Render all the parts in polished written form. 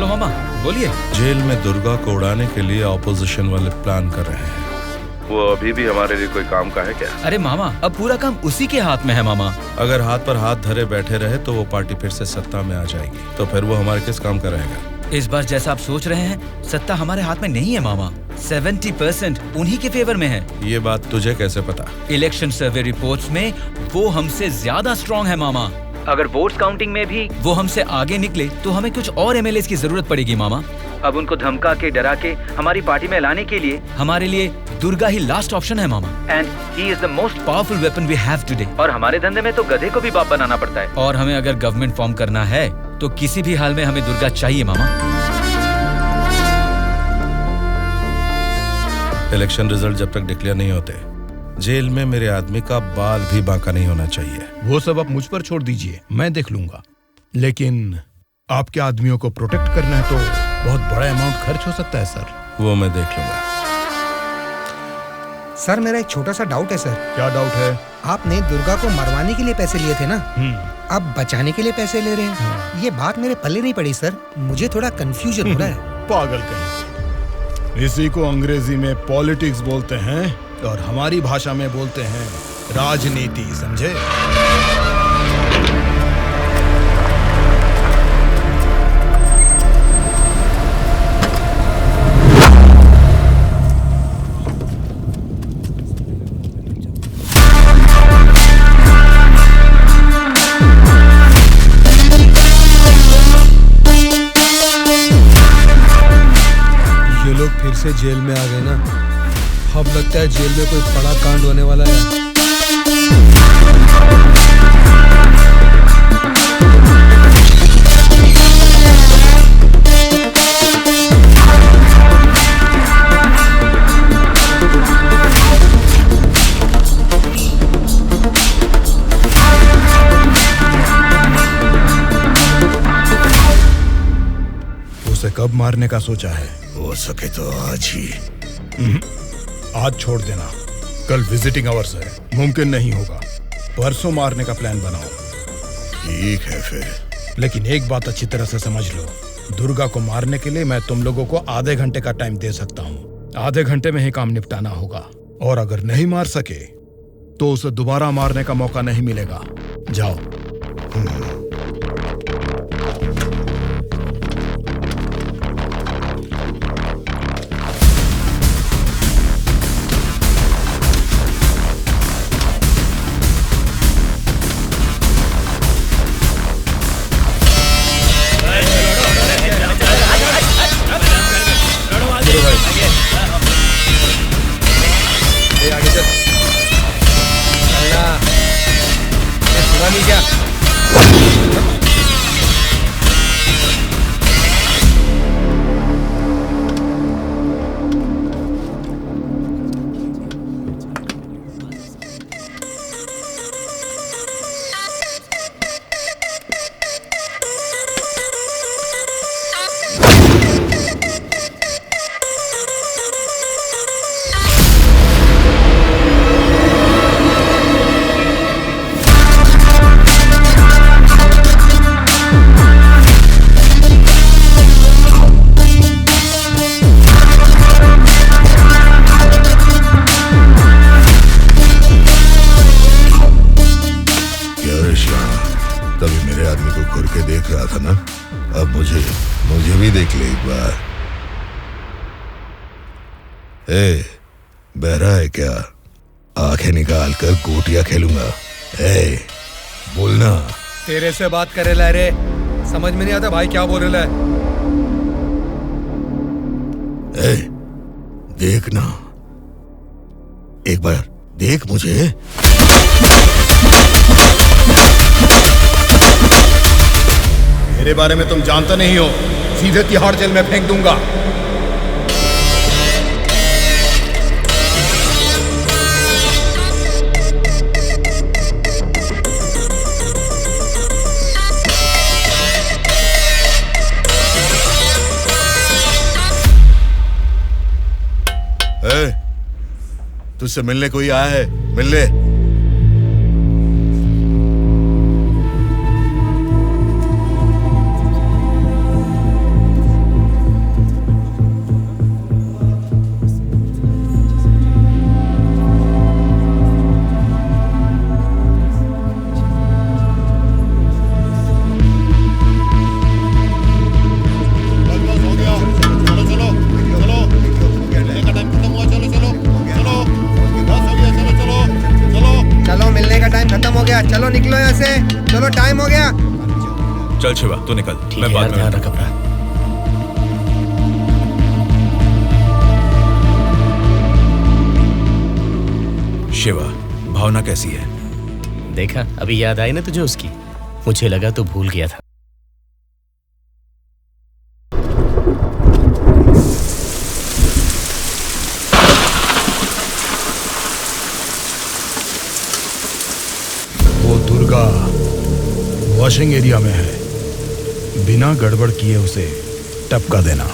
Hello मामा, बोलिए। Jail में दुर्गा को उड़ाने के लिए ऑपोजिशन वाले प्लान कर रहे हैं। वो अभी भी हमारे लिए कोई काम का है क्या? अरे मामा, अब पूरा काम उसी के हाथ में है मामा। अगर हाथ पर हाथ धरे बैठे रहे तो वो पार्टी फिर से सत्ता में आ जाएगी, तो फिर वो हमारे किस काम का रहेगा? इस बार जैसा आप सोच रहे हैं, सत्ता हमारे हाथ में नहीं है मामा। 70% उन्हीं के फेवर में है। ये बात तुझे कैसे पता? इलेक्शन सर्वे रिपोर्ट्स में वो हमसे ज्यादा स्ट्रॉन्ग है मामा। अगर वोट्स काउंटिंग में भी वो हमसे आगे निकले तो हमें कुछ और एमएलएस की जरूरत पड़ेगी मामा। अब उनको धमका के डरा के हमारी पार्टी में लाने के लिए हमारे लिए दुर्गा ही लास्ट ऑप्शन है मामा। And he is the most powerful weapon we have today. और हमारे धंधे में तो गधे को भी बाप बनाना पड़ता है। और हमें अगर गवर्नमेंट फॉर्म करना है तो किसी भी हाल में हमें दुर्गा चाहिए मामा। इलेक्शन रिजल्ट जब तक डिक्लेयर नहीं होते, जेल में मेरे आदमी का बाल भी बांका नहीं होना चाहिए। वो सब आप मुझ पर छोड़ दीजिए, मैं देख लूंगा। लेकिन आपके आदमियों को प्रोटेक्ट करना है तो बहुत बड़ा अमाउंट खर्च हो सकता है सर। वो मैं देख लूंगा। सर मेरा एक छोटा सा डाउट है सर। क्या डाउट है? आपने दुर्गा को मरवाने के लिए पैसे लिए थे ना, अब बचाने के लिए पैसे ले रहे हैं। ये बात मेरे पल्ले नहीं पड़ी सर, मुझे थोड़ा कंफ्यूजन हो रहा है। पागल कहीं। इसी को अंग्रेजी में पॉलिटिक्स बोलते हैं और हमारी भाषा में बोलते हैं राजनीति, समझे? फिर से जेल में आ गए ना, अब लगता है जेल में कोई बड़ा कांड होने वाला है। उसे कब मारने का सोचा है? हो सके तो आज ही। आज छोड़ देना, कल विजिटिंग आवर्स है, मुमकिन नहीं होगा। परसों मारने का प्लान बनाओ। ठीक है फिर, लेकिन एक बात अच्छी तरह से समझ लो, दुर्गा को मारने के लिए मैं तुम लोगों को आधे घंटे का टाइम दे सकता हूँ। आधे घंटे में ही काम निपटाना होगा, और अगर नहीं मार सके तो उसे दोबारा मारने का मौका नहीं मिलेगा। जाओ। मुझे भी देख ले एक बार। बहरा है क्या? आंखें निकाल कर गोटियां खेलूंगा। बोलना। तेरे से बात करे ला रे, समझ में नहीं आता भाई क्या बोल रहा है। देखना, एक बार देख मुझे। मेरे बारे में तुम जानता नहीं हो, सीधे तिहाड़ जेल में फेंक दूंगा। तुझसे मिलने कोई आया है? मिलने। चल शिवा, तू निकल, ठीक मैं है बाद यार, में ध्यान रख अपना। शिवा, भावना कैसी है? देखा, अभी याद आई ना तुझे उसकी? मुझे लगा तू भूल गया था। वो दुर्गा वॉशिंग एरिया में है, बिना गड़बड़ किए उसे टपका देना।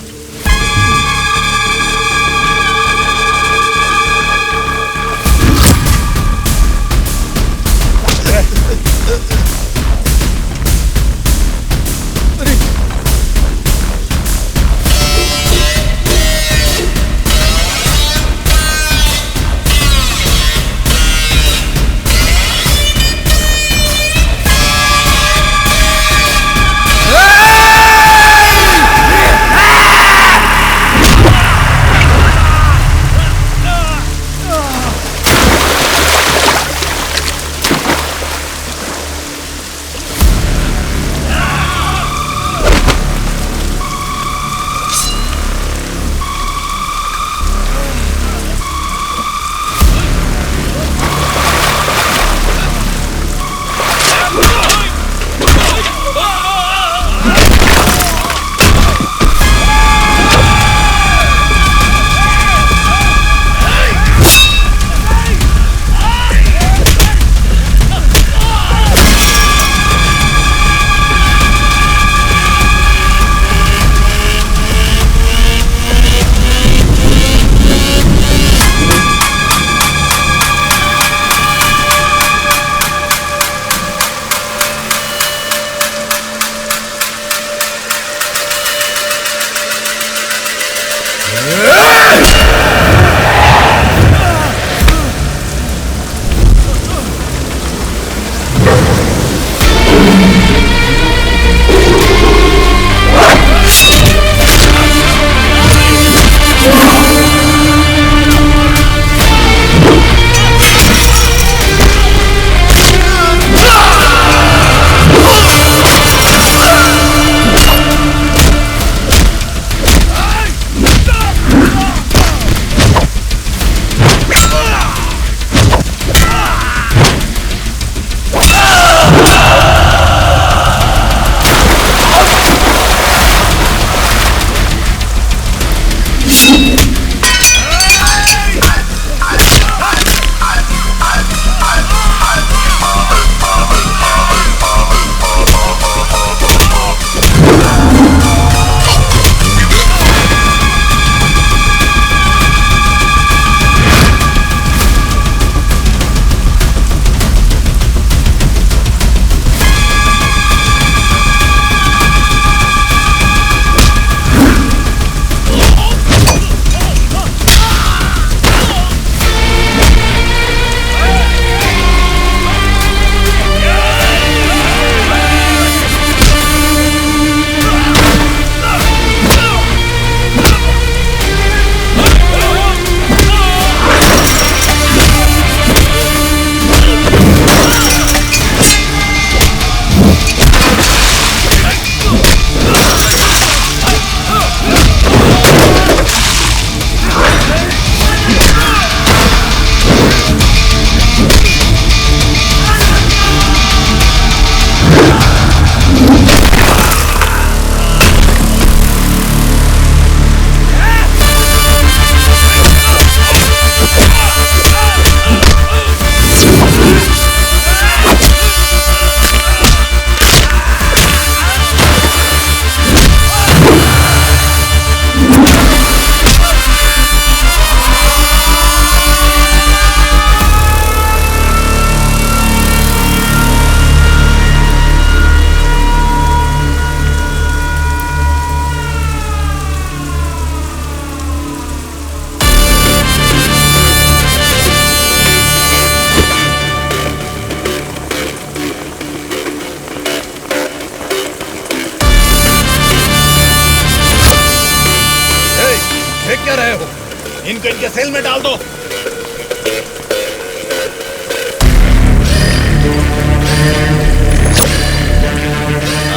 इनको इनके सेल में डाल दो।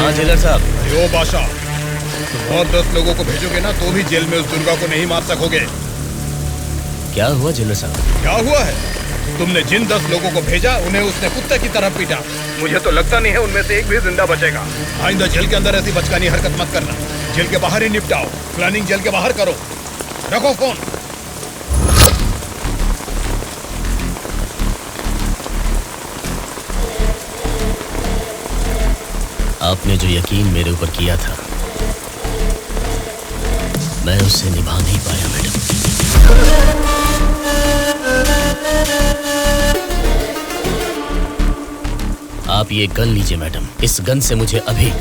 आज जेलर साहब। यो बादशाह, तुम और 10 लोगों को भेजोगे ना तो भी जेल में उस दुर्गा को नहीं मार सकोगे। क्या हुआ जेलर साहब? क्या हुआ है? तुमने जिन 10 लोगों को भेजा उन्हें उसने कुत्ते की तरह पीटा। मुझे तो लगता नहीं है उनमें से एक भी जिंदा बचेगा। आइंदा जेल के अंदर ऐसी बचकानी हरकत मत करना। जेल के बाहर ही निपटाओ। प्लानिंग जेल के बाहर करो। रखो फोन। आपने जो यकीन मेरे ऊपर किया था, मैं उससे निभा नहीं पाया मैडम। आप ये गन लीजिए मैडम। इस गन से मुझे अभी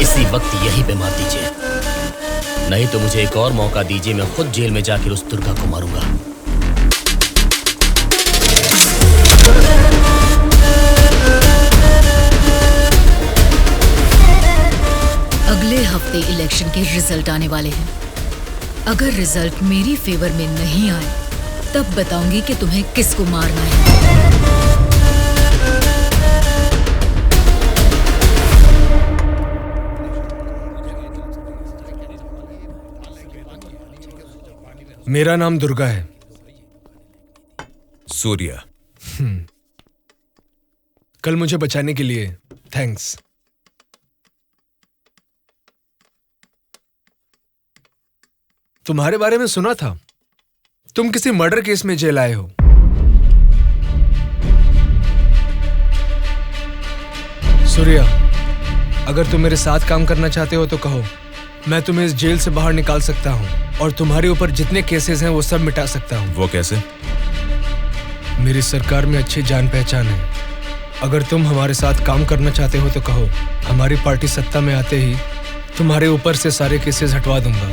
इसी वक्त यहीं पे मार दीजिए, नहीं तो मुझे एक और मौका दीजिए। मैं खुद जेल में जाकर उस दुर्गा को मारूंगा। अगले हफ्ते इलेक्शन के रिजल्ट आने वाले हैं। अगर रिजल्ट मेरी फेवर में नहीं आए तब बताऊंगी कि तुम्हें किसको मारना है। मेरा नाम दुर्गा है। सूर्या। कल मुझे बचाने के लिए थैंक्स। तुम्हारे बारे में सुना था, तुम किसी मर्डर केस में जेल आए हो। सूर्या, अगर तुम मेरे साथ काम करना चाहते हो तो कहो, मैं तुम्हें इस जेल से बाहर निकाल सकता हूं और तुम्हारे ऊपर जितने केसेस हैं वो सब मिटा सकता हूं। वो कैसे? मेरी सरकार में अच्छी जान पहचान है। अगर तुम हमारे साथ काम करना चाहते हो तो कहो, हमारी पार्टी सत्ता में आते ही तुम्हारे ऊपर से सारे केसेस हटवा दूंगा।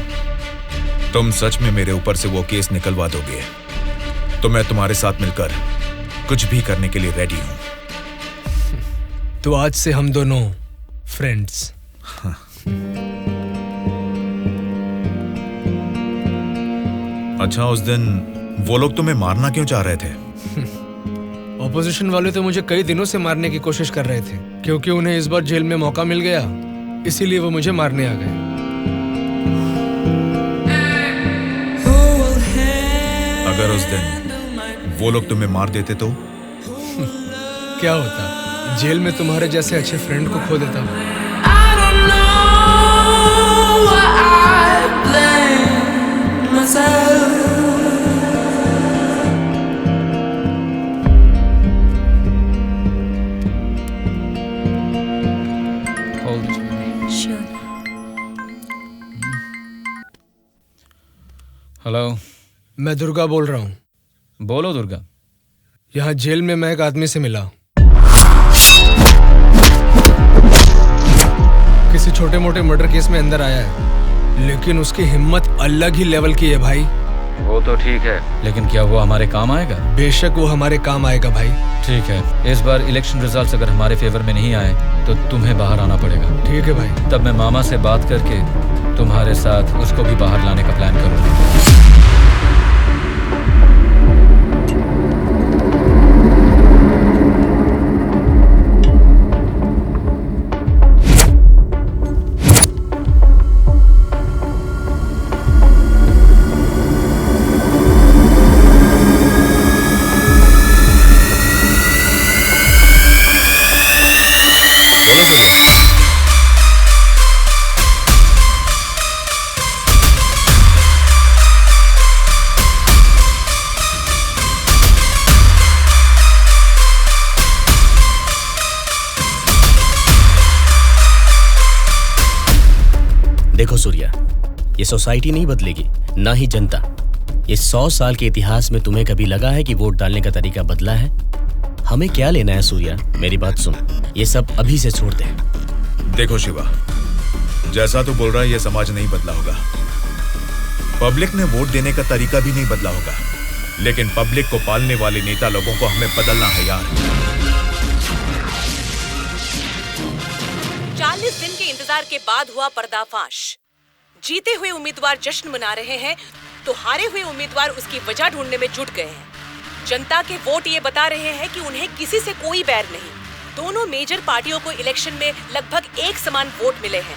तुम सच में मेरे ऊपर से वो केस निकलवा दोगे तो मैं तुम्हारे साथ मिलकर कुछ भी करने के लिए रेडी हूं। तो आज से हम दोनों फ्रेंड्स। अच्छा, उस दिन वो लोग तुम्हें मारना क्यों चाह रहे थे? ऑपोजिशन वाले तो मुझे कई दिनों से मारने की कोशिश कर रहे थे, क्योंकि उन्हें इस बार जेल में मौका मिल गया, इसीलिए वो मुझे मारने आ गए। अगर उस दिन वो लोग तुम्हें मार देते तो? क्या होता? जेल में तुम्हारे जैसे अच्छे फ्रेंड को खो देता। हेलो, मैं दुर्गा बोल रहा हूँ। बोलो दुर्गा। यहाँ जेल में मैं एक आदमी से मिला। किसी छोटे मोटे मर्डर केस में अंदर आया है, लेकिन उसकी हिम्मत अलग ही लेवल की है भाई। वो तो ठीक है, लेकिन क्या वो हमारे काम आएगा? बेशक वो हमारे काम आएगा भाई। ठीक है, इस बार इलेक्शन रिजल्ट्स अगर हमारे फेवर में नहीं आए तो तुम्हें बाहर आना पड़ेगा। ठीक है भाई। तब मैं मामा से बात करके तुम्हारे साथ उसको भी बाहर लाने का प्लान करूंगा। देखो सूर्या, ये सोसाइटी नहीं बदलेगी, ना ही जनता। ये 100 साल के इतिहास में तुम्हें कभी लगा है कि वोट डालने का तरीका बदला है? हमें क्या लेना है सूर्या, मेरी बात सुन, ये सब अभी से छोड़ दे। देखो शिवा, जैसा तू बोल रहा है ये समाज नहीं बदला होगा, पब्लिक ने वोट देने का तरीका भी नहीं बदला होगा, लेकिन पब्लिक को पालने वाले नेता लोगों को हमें बदलना है यार। 40 दिन के इंतजार के बाद हुआ पर्दाफाश। जीते हुए उम्मीदवार जश्न मना रहे हैं तो हारे हुए उम्मीदवार उसकी वजह ढूंढने में जुट गए हैं। जनता के वोट ये बता रहे हैं कि उन्हें किसी से कोई बैर नहीं, दोनों मेजर पार्टियों को इलेक्शन में लगभग एक समान वोट मिले हैं।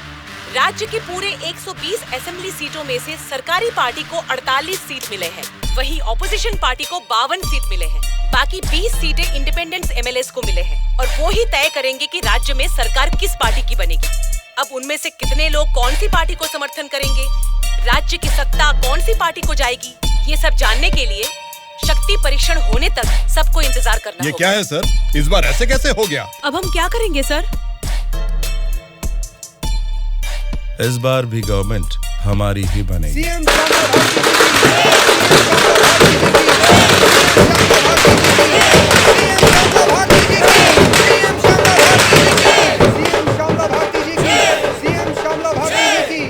राज्य के पूरे 120 असेंबली सीटों में से सरकारी पार्टी को 48 सीट मिले हैं, वहीं ऑपोजिशन पार्टी को 52 सीट मिले हैं। बाकी 20 सीटें इंडिपेंडेंट एमएलएस को मिले हैं और वो ही तय करेंगे कि राज्य में सरकार किस पार्टी की बनेगी। अब उनमें से कितने लोग कौन सी पार्टी को समर्थन करेंगे, राज्य की सत्ता कौन सी पार्टी को जाएगी, ये सब जानने के लिए शक्ति परीक्षण होने तक सबको इंतजार करना ये क्या है सर? इस बार ऐसे कैसे हो गया? अब हम क्या करेंगे सर? इस बार भी गवर्नमेंट हमारी ही बनेगी।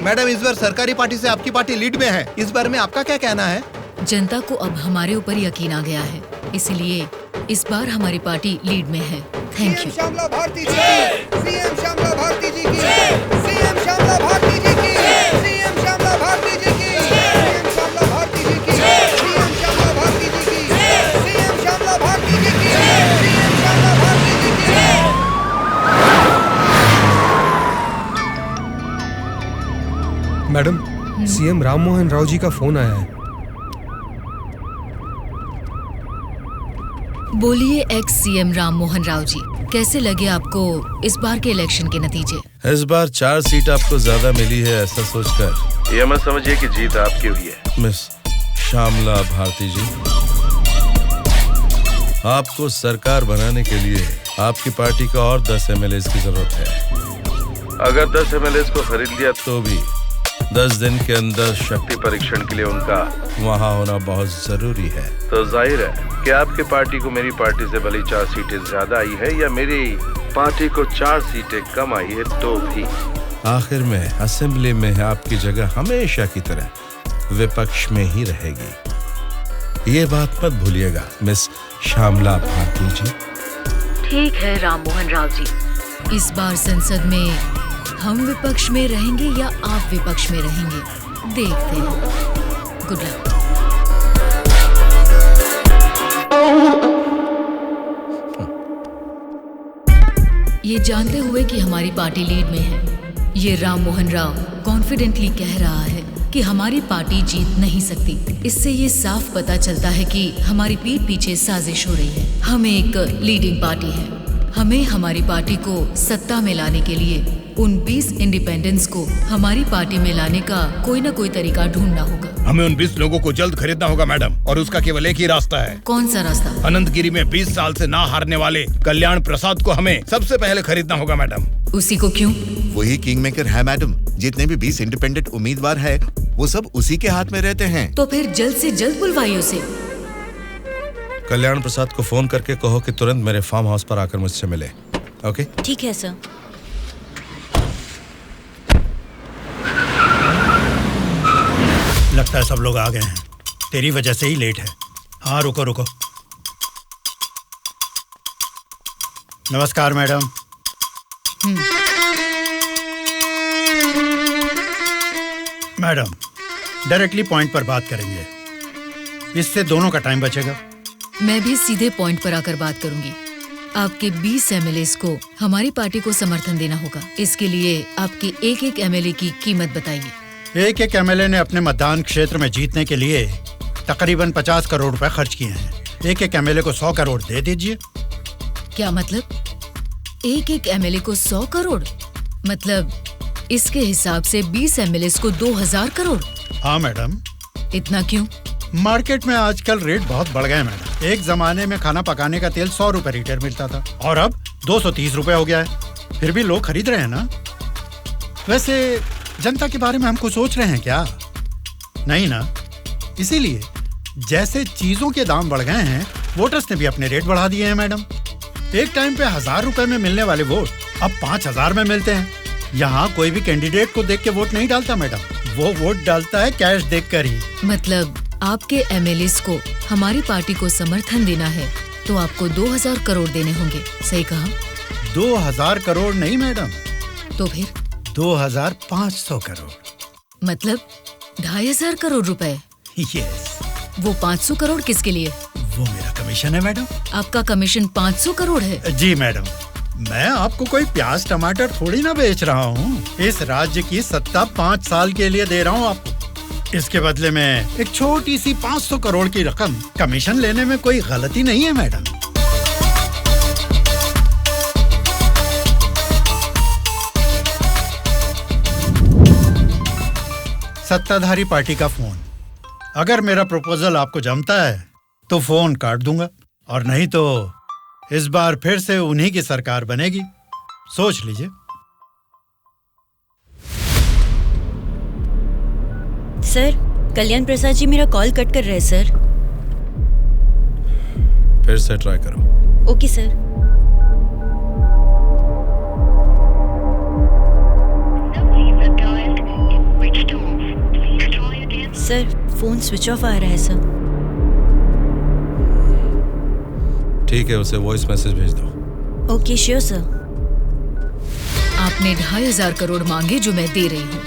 मैडम, इस बार सरकारी पार्टी से आपकी पार्टी लीड में है। इस बारे में आपका क्या कहना है? जनता को अब हमारे ऊपर यकीन आ गया है, इसलिए इस बार हमारी पार्टी लीड में है। Thank you. श्यामला भारती जी की, सीएम श्यामला भारती जी की, सीएम श्यामला भारती जी की, सीएम श्यामला भारती जी की, सीएम श्यामला भारती जी की, सीएम श्यामला भारती जी की, सीएम श्यामला भारती जी की, सीएम श्यामला भारती जी की। मैडम, सीएम राम मोहन राव जी का फोन आया है। बोलिए एक्स सीएम राम मोहन राव जी, कैसे लगे आपको इस बार के इलेक्शन के नतीजे? इस बार 4 सीट आपको ज्यादा मिली है, ऐसा सोचकर ये मत समझिए कि जीत आपकी हुई है। मिस श्यामला भारती जी, आपको सरकार बनाने के लिए आपकी पार्टी का और 10 एमएलए की जरूरत है। अगर 10 एमएलए को खरीद लिया तो भी 10 दिन के अंदर शक्ति परीक्षण के लिए उनका वहाँ होना बहुत जरूरी है। तो जाहिर है कि आपकी पार्टी को मेरी पार्टी से भले 4 सीटें ज्यादा आई है या मेरी पार्टी को 4 सीटें कम आई है, तो भी आखिर में असेंबली में आपकी जगह हमेशा की तरह विपक्ष में ही रहेगी। ये बात मत भूलिएगा मिस श्यामला भारती जी। ठीक है राम मोहन राव जी, इस बार संसद में हम विपक्ष में रहेंगे या आप विपक्ष में रहेंगे, देखते हैं। Good luck. ये जानते हुए कि हमारी पार्टी लीड में है, ये राम मोहन राव कॉन्फिडेंटली कह रहा है कि हमारी पार्टी जीत नहीं सकती। इससे ये साफ पता चलता है कि हमारी पीठ पीछे साजिश हो रही है। हम एक लीडिंग पार्टी है, हमें हमारी पार्टी को सत्ता में लाने के लिए उन 20 इंडिपेंडेंस को हमारी पार्टी में लाने का कोई न कोई तरीका ढूंढना होगा। हमें उन 20 लोगों को जल्द खरीदना होगा मैडम, और उसका केवल एक ही रास्ता है। कौन सा रास्ता? अनंतगिरी में 20 साल से ना हारने वाले कल्याण प्रसाद को हमें सबसे पहले खरीदना होगा मैडम। उसी को क्यों? वही किंग मेकर है मैडम। जितने भी 20 इंडिपेंडेंट उम्मीदवार है वो सब उसी के हाथ में रहते हैं। तो फिर जल्द से जल्द बुलवाइए उसे। कल्याण प्रसाद को फोन करके कहो कि तुरंत मेरे फार्म हाउस पर आकर मुझसे मिले। ओके? ठीक है सर। लगता है सब लोग आ गए हैं, तेरी वजह से ही लेट है। हाँ रुको रुको। नमस्कार मैडम। मैडम, डायरेक्टली पॉइंट पर बात करेंगे, इससे दोनों का टाइम बचेगा। मैं भी सीधे पॉइंट पर आकर बात करूंगी। आपके 20 एमएलएस को हमारी पार्टी को समर्थन देना होगा। इसके लिए आपके एक एक एमएलए की कीमत बताइए। एक एक एमएलए ने अपने मतदान क्षेत्र में जीतने के लिए तकरीबन 50 करोड़ रुपए खर्च किए हैं। एक एक एमएलए को 100 करोड़ दे दीजिए। क्या मतलब? एक एक एमएलए को 100 करोड़? मतलब इसके हिसाब से 20 एमएलए को 2000 करोड़? हाँ मैडम। इतना क्यों? मार्केट में आजकल रेट बहुत बढ़ गए मैडम। एक जमाने में खाना पकाने का तेल 100 रुपए लीटर मिलता था और अब 230 रुपए हो गया है। फिर भी लोग खरीद रहे हैं ना। वैसे जनता के बारे में हम कुछ सोच रहे हैं क्या? नहीं ना। इसीलिए जैसे चीजों के दाम बढ़ गए हैं, वोटर्स ने भी अपने रेट बढ़ा दिए हैं मैडम। एक टाइम पे 1000 रुपए में मिलने वाले वोट अब 5000 में मिलते हैं। यहाँ कोई भी कैंडिडेट को देख के वोट नहीं डालता मैडम, वो वोट डालता है कैश देखकर ही। मतलब आपके एमएलएस को हमारी पार्टी को समर्थन देना है तो आपको 2000 करोड़ देने होंगे, सही कहा? 2000 करोड़ नहीं मैडम। तो फिर? 2500 करोड़। मतलब 2500 करोड़ रुपए? यस। वो 500 करोड़ किसके लिए? वो मेरा कमीशन है मैडम। आपका कमीशन 500 करोड़ है? जी मैडम। मैं आपको कोई प्याज टमाटर थोड़ी ना बेच रहा हूँ। इस राज्य की सत्ता 5 साल के लिए दे रहा हूँ आपको। इसके बदले में एक छोटी सी 500 करोड़ की रकम कमीशन लेने में कोई गलती नहीं है मैडम। सत्ताधारी पार्टी का फोन। अगर मेरा प्रपोजल आपको जमता है तो फोन काट दूंगा, और नहीं तो इस बार फिर से उन्हीं की सरकार बनेगी। सोच लीजिए। सर, कल्याण प्रसाद जी मेरा कॉल कट कर रहे हैं सर। फिर से ट्राई करो। Okay sir. Sir, phone switch off आ रहा है सर। ठीक है, उसे वॉइस मैसेज भेज दो। Okay sure sir. आपने 2500 करोड़ मांगे जो मैं दे रही हूँ।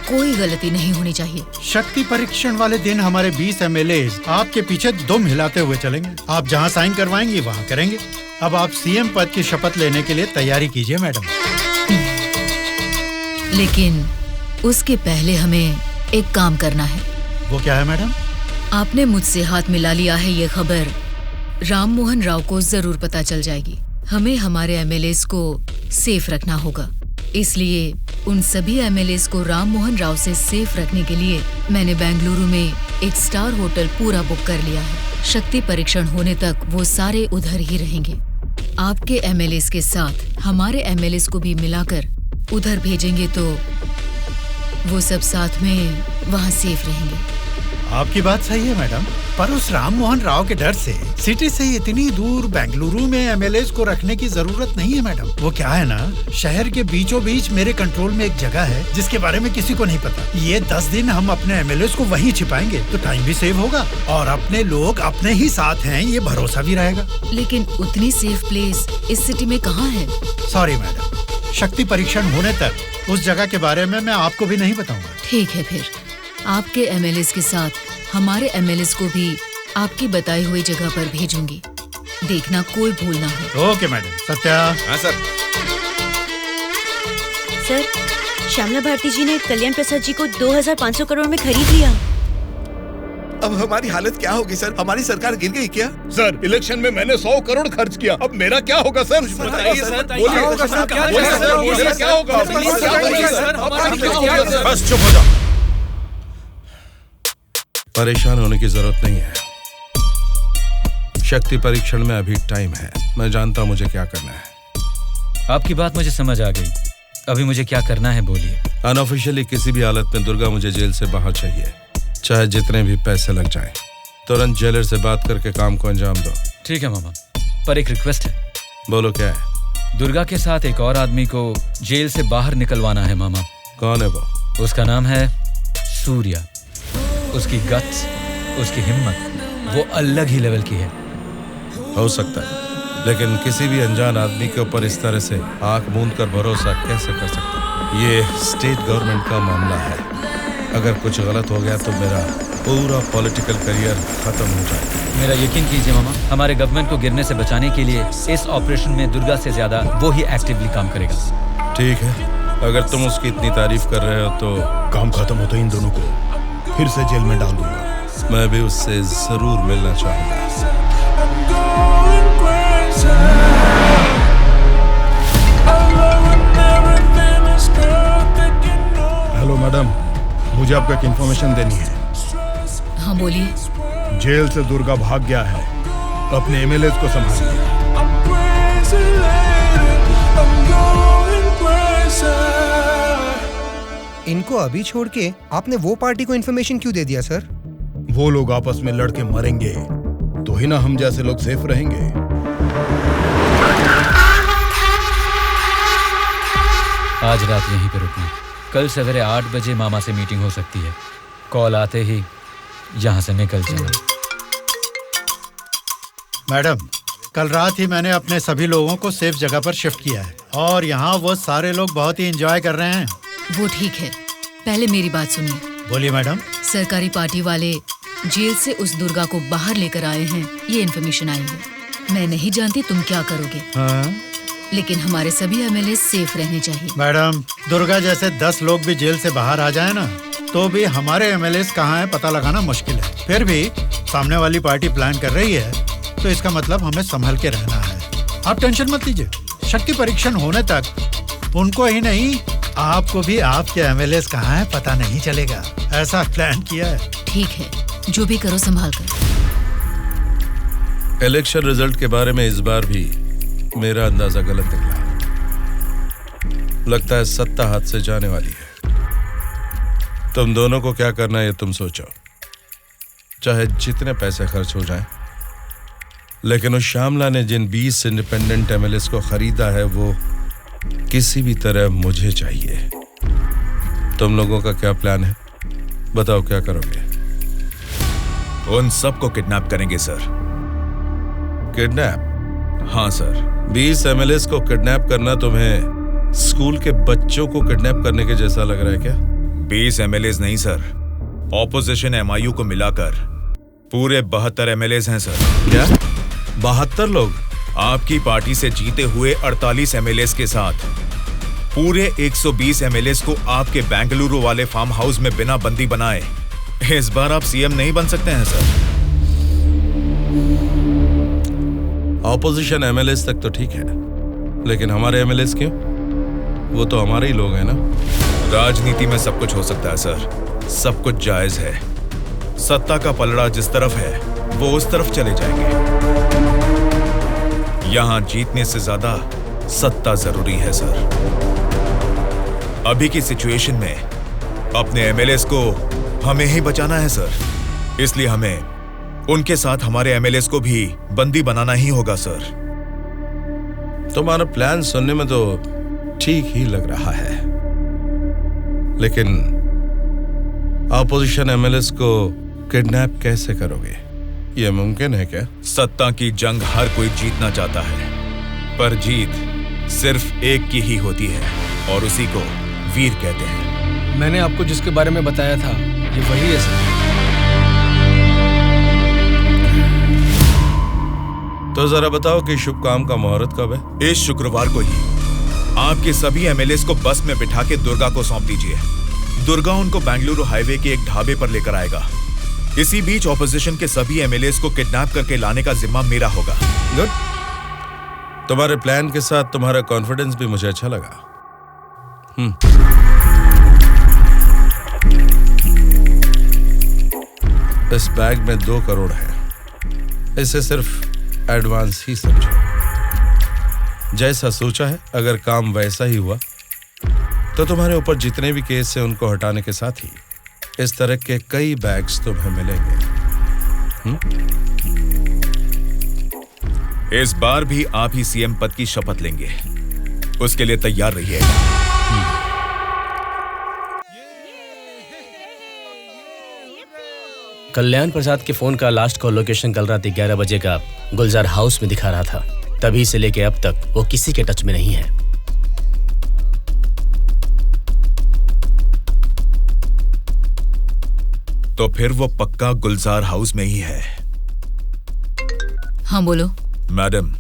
कोई गलती नहीं होनी चाहिए। शक्ति परीक्षण वाले दिन हमारे 20 एमएलए आपके पीछे दुम हिलाते हुए चलेंगे। आप जहाँ साइन करवाएंगी वहाँ करेंगे। अब आप सीएम पद की शपथ लेने के लिए तैयारी कीजिए मैडम। लेकिन उसके पहले हमें एक काम करना है। वो क्या है मैडम? आपने मुझसे हाथ मिला लिया है, ये खबर राम मोहन राव को जरूर पता चल जाएगी। हमें हमारे एमएलएस को सेफ रखना होगा। इसलिए उन सभी एमएलएस को राम मोहन राव से सेफ रखने के लिए मैंने बेंगलुरु में एक स्टार होटल पूरा बुक कर लिया है। शक्ति परीक्षण होने तक वो सारे उधर ही रहेंगे। आपके एमएलएस के साथ हमारे एमएलएस को भी मिलाकर उधर भेजेंगे तो वो सब साथ में वहाँ सेफ रहेंगे। आपकी बात सही है मैडम, पर उस राम मोहन राव के डर से सिटी से इतनी दूर बेंगलुरु में एमएलएस को रखने की जरूरत नहीं है मैडम। वो क्या है ना, शहर के बीचों बीच मेरे कंट्रोल में एक जगह है जिसके बारे में किसी को नहीं पता। ये 10 दिन हम अपने एमएलएस को वहीं छिपाएंगे तो टाइम भी सेव होगा और अपने लोग अपने ही साथ हैं, ये भरोसा भी रहेगा। लेकिन उतनी सेफ प्लेस इस सिटी में कहाँ है? सॉरी मैडम, शक्ति परीक्षण होने तक उस जगह के बारे में मैं आपको भी नहीं बताऊंगा। ठीक है, फिर आपके एमएलएस के साथ हमारे एमएलएस को भी आपकी बताई हुई जगह पर भेजूंगी। देखना कोई भूल ना हो। Okay madam. सत्या। हाँ सर। सर, श्यामला भारती जी ने कल्याण प्रसाद जी को 2500 करोड़ में खरीद लिया। अब हमारी हालत क्या होगी सर? हमारी सरकार गिर गई क्या? सर, इलेक्शन में मैंने 100 करोड़ खर्च किया, अब मेरा क्या होगा सर? बताइए सर, क्या होगा? बस चुप हो जाओ। परेशान होने की जरूरत नहीं है। शक्ति परीक्षण में अभी टाइम है। मैं जानता हूं मुझे क्या करना है। आपकी बात मुझे समझ आ गई। अभी मुझे क्या करना है बोलिए। अनऑफिशियली किसी भी हालत में दुर्गा मुझे जेल से बाहर चाहिए, चाहे जितने भी पैसे लग जाएं। तुरंत जेलर से बात करके काम को अंजाम दो। ठीक है मामा, पर एक रिक्वेस्ट है। बोलो क्या है? दुर्गा के साथ एक और आदमी को जेल से बाहर निकलवाना है मामा। कौन है वो? उसका नाम है सूर्या। उसकी गट्स, उसकी हिम्मत, वो अलग ही लेवल की है। हो सकता है, लेकिन किसी भी अनजान आदमी के ऊपर इस तरह से आंख मूंद कर भरोसा कैसे कर सकता? ये स्टेट गवर्नमेंट का मामला है। अगर कुछ गलत हो गया तो मेरा पूरा पॉलिटिकल करियर खत्म हो जाएगा। मेरा यकीन कीजिए मामा, हमारे गवर्नमेंट को गिरने से बचाने के लिए इस ऑपरेशन में दुर्गा से ज्यादा वो ही एक्टिवली काम करेगा। ठीक है, अगर तुम उसकी इतनी तारीफ कर रहे हो तो काम खत्म होते इन दोनों को फिर से जेल में डाल दूंगा। मैं भी उससे जरूर मिलना चाहूंगा। हेलो मैडम, मुझे आपको एक इन्फॉर्मेशन देनी है। हाँ बोलिए। जेल से दुर्गा भाग गया है, अपने एमएलएस को संभालिए। इनको अभी छोड़ के आपने वो पार्टी को इन्फॉर्मेशन क्यों दे दिया सर? वो लोग आपस में लड़के मरेंगे तो ही ना हम जैसे लोग सेफ रहेंगे। आज रात यहीं पर रुकना। कल सवेरे 8 बजे मामा से मीटिंग हो सकती है। कॉल आते ही यहाँ से निकल जाना। मैडम, कल रात ही मैंने अपने सभी लोगों को सेफ जगह पर शिफ्ट किया है और यहाँ वो सारे लोग बहुत ही एंजॉय कर रहे हैं। वो ठीक है, पहले मेरी बात सुनिए। बोलिए मैडम। सरकारी पार्टी वाले जेल से उस दुर्गा को बाहर लेकर आए हैं, ये इन्फॉर्मेशन आई है। मैं नहीं जानती तुम क्या करोगे। हाँ? लेकिन हमारे सभी एमएलए सेफ रहने चाहिए। मैडम, दुर्गा जैसे 10 लोग भी जेल से बाहर आ जाए ना, तो भी हमारे एमएलए कहाँ है पता लगाना मुश्किल है। फिर भी सामने वाली पार्टी प्लान कर रही है, तो इसका मतलब हमें संभल के रहना है। आप टेंशन मत लीजिए, शक्ति परीक्षण होने तक उनको ही नहीं, आपको भी आपके एमएलए कहाँ है पता नहीं चलेगा। ऐसा प्लान किया है। ठीक है, जो भी करो संभाल कर। इलेक्शन रिजल्ट के बारे में इस बार भी मेरा अंदाजा गलत निकला। लगता है सत्ता हाथ से जाने वाली है। तुम दोनों को क्या करना है ये तुम सोचो, चाहे जितने पैसे खर्च हो जाएं, लेकिन उस श्यामला ने जिन 20 इंडिपेंडेंट एमएलएस को खरीदा है वो किसी भी तरह मुझे चाहिए। तुम लोगों का क्या प्लान है, बताओ क्या करोगे? उन सबको किडनैप करेंगे सर। किडनैप? हाँ सर। 20 एमएलएस को किडनैप करना तुम्हें स्कूल के बच्चों को किडनैप करने के जैसा लग रहा है क्या? 20 एमएलएस नहीं सर, ऑपोजिशन एमआईयू को मिलाकर पूरे 72 एमएलएस हैं सर। क्या 72 लोग? आपकी पार्टी से जीते हुए 48 एमएलएस के साथ पूरे 120 एमएलएस को आपके बेंगलुरु वाले फार्म हाउस में बिना बंदी बनाए इस बार आप सीएम नहीं बन सकते हैं सर। ऑपोजिशन एमएलएस तक तो ठीक है, लेकिन हमारे एमएलएस क्यों? वो तो हमारे ही लोग हैं ना। राजनीति में सब कुछ हो सकता है सर, सब कुछ जायज है। सत्ता का पलड़ा जिस तरफ है वो उस तरफ चले जाएंगे। यहां जीतने से ज्यादा सत्ता जरूरी है सर। अभी की सिचुएशन में अपने एमएलएस को हमें ही बचाना है सर, इसलिए हमें उनके साथ हमारे एमएलएस को भी बंदी बनाना ही होगा सर। तुम्हारा प्लान सुनने में तो ठीक ही लग रहा है, लेकिन ऑपोजिशन एमएलएस को किडनैप कैसे करोगे? यह मुमकिन है क्या? सत्ता की जंग हर कोई जीतना चाहता है, पर जीत सिर्फ एक की ही होती है और उसी को वीर कहते हैं। मैंने आपको जिसके बारे में बताया था ये वही है सर। तो जरा बताओ कि शुभ काम का मुहूर्त कब है? इस शुक्रवार को ही आपके सभी एमएलएस को बस में बिठा के दुर्गा को सौंप दीजिए। दुर्गा उनको बेंगलुरु हाईवे के एक ढाबे पर लेकर आएगा। इसी बीच ऑपोजिशन के सभी एमएलएस को किडनैप करके लाने का जिम्मा मेरा होगा। गुड। तुम्हारे प्लान के साथ तुम्हारा कॉन्फिडेंस भी मुझे अच्छा लगा। इस बैग में 2 करोड़ है, इसे सिर्फ एडवांस ही समझो। जैसा सोचा है, अगर काम वैसा ही हुआ तो तुम्हारे ऊपर जितने भी केस हैं उनको हटाने के साथ ही इस तरह के कई बैग्स तुम्हें मिलेंगे। इस बार भी आप ही सीएम पद की शपथ लेंगे, उसके लिए तैयार रहिए। कल्याण प्रसाद के फोन का लास्ट कॉल लोकेशन कल रात 11 बजे का गुलजार हाउस में दिखा रहा था। तभी से लेके अब तक वो किसी के टच में नहीं है। तो फिर वो पक्का गुलजार हाउस में ही है। हाँ बोलो। मैडम,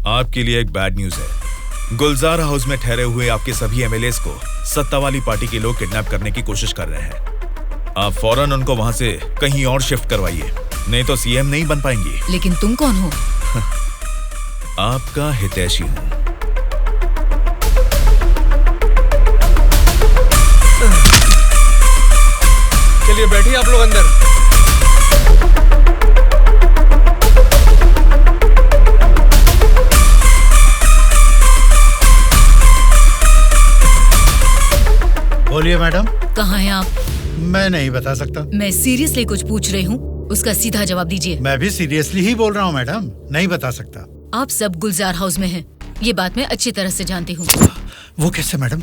आपके लिए एक बैड न्यूज है। गुलजार हाउस में ठहरे हुए आपके सभी एमएलएस को सत्ता वाली पार्टी के लोग किडनैप करने की कोशिश कर रहे हैं। आप फौरन उनको वहां से कहीं और शिफ्ट करवाइए, नहीं तो सीएम नहीं बन पाएंगी। लेकिन तुम कौन हो? आपका हितैषी हूं। चलिए बैठिए आप लोग अंदर। बोलिए मैडम। कहाँ हैं आप? मैं नहीं बता सकता। मैं सीरियसली कुछ पूछ रही हूँ, उसका सीधा जवाब दीजिए। मैं भी सीरियसली ही बोल रहा हूँ मैडम, नहीं बता सकता। आप सब गुलजार हाउस में हैं, ये बात मैं अच्छी तरह से जानती हूँ। वो कैसे मैडम?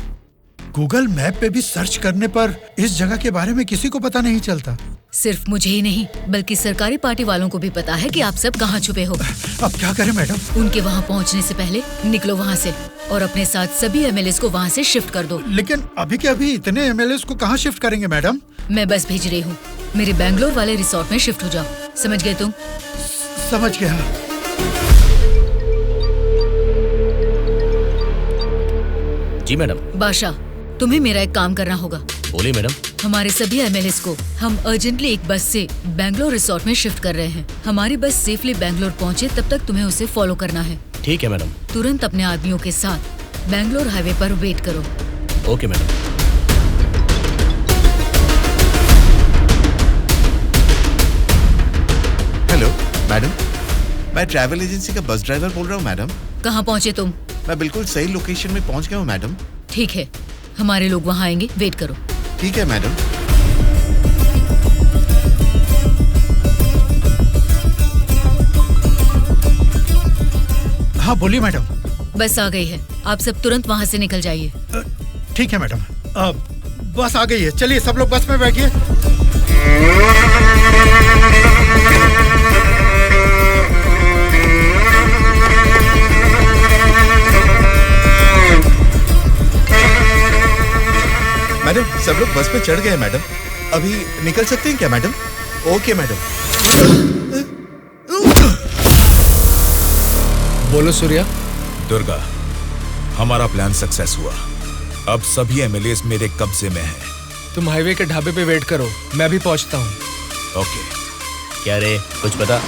गूगल मैप पे भी सर्च करने पर इस जगह के बारे में किसी को पता नहीं चलता। सिर्फ मुझे ही नहीं बल्कि सरकारी पार्टी वालों को भी पता है कि आप सब कहाँ छुपे हो। अब क्या करें मैडम? उनके वहाँ पहुँचने से पहले निकलो वहाँ से और अपने साथ सभी एमएलएस को वहाँ से शिफ्ट कर दो। लेकिन अभी के अभी इतने एमएलएस को कहाँ शिफ्ट करेंगे मैडम? मैं बस भेज रही हूँ, मेरे बेंगलोर वाले रिसोर्ट में शिफ्ट हो जाओ। समझ गए तुम? समझ गया। जी मैडम। बादशाह, तुम्हें मेरा एक काम करना होगा। बोलिए मैडम। हमारे सभी एमएलएस को हम अर्जेंटली एक बस से बैंगलोर रिसोर्ट में शिफ्ट कर रहे हैं। हमारी बस सेफली बैंगलोर पहुंचे तब तक तुम्हें उसे फॉलो करना है। ठीक है मैडम। तुरंत अपने आदमियों के साथ बैंगलोर हाईवे पर वेट करो। Okay madam. हेलो मैडम, मैं ट्रैवल एजेंसी का बस ड्राइवर बोल रहा हूँ मैडम। कहाँ पहुँचे तुम? मैं बिल्कुल सही लोकेशन में पहुँच गया हूँ मैडम। ठीक है, हमारे लोग वहाँ आएंगे, वेट करो। ठीक है मैडम। हाँ बोलिए मैडम। बस आ गई है, आप सब तुरंत वहाँ से निकल जाइए। ठीक है मैडम। बस आ गई है, चलिए सब लोग बस में बैठिए। मैडम सब लोग बस पे चढ़ गए मैडम, अभी निकल सकते हैं क्या मैडम? Okay madam. बोलो सूर्या। दुर्गा, हमारा प्लान सक्सेस हुआ। अब सभी एमएलएस मेरे कब्जे में हैं। तुम हाईवे के ढाबे पे वेट करो, मैं भी पहुंचता हूँ। ओके। क्या रे, कुछ पता?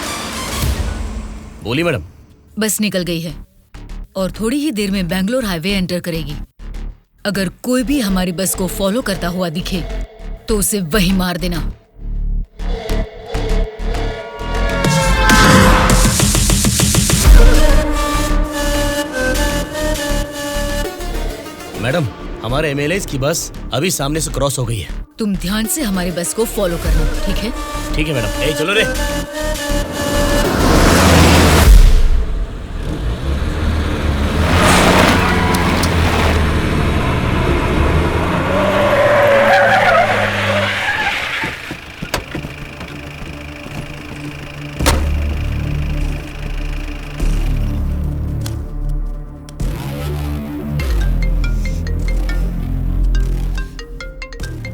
बोली मैडम। बस निकल गई है और थोड़ी ही देर में बैंगलोर हाईवे एंटर करेगी। अगर कोई भी हमारी बस को फॉलो करता हुआ दिखे तो उसे वहीं मार देना। मैडम, हमारे एमएलएस की बस अभी सामने से क्रॉस हो गई है। तुम ध्यान से हमारी बस को फॉलो करना, ठीक है? ठीक है मैडम। ए चलो रे।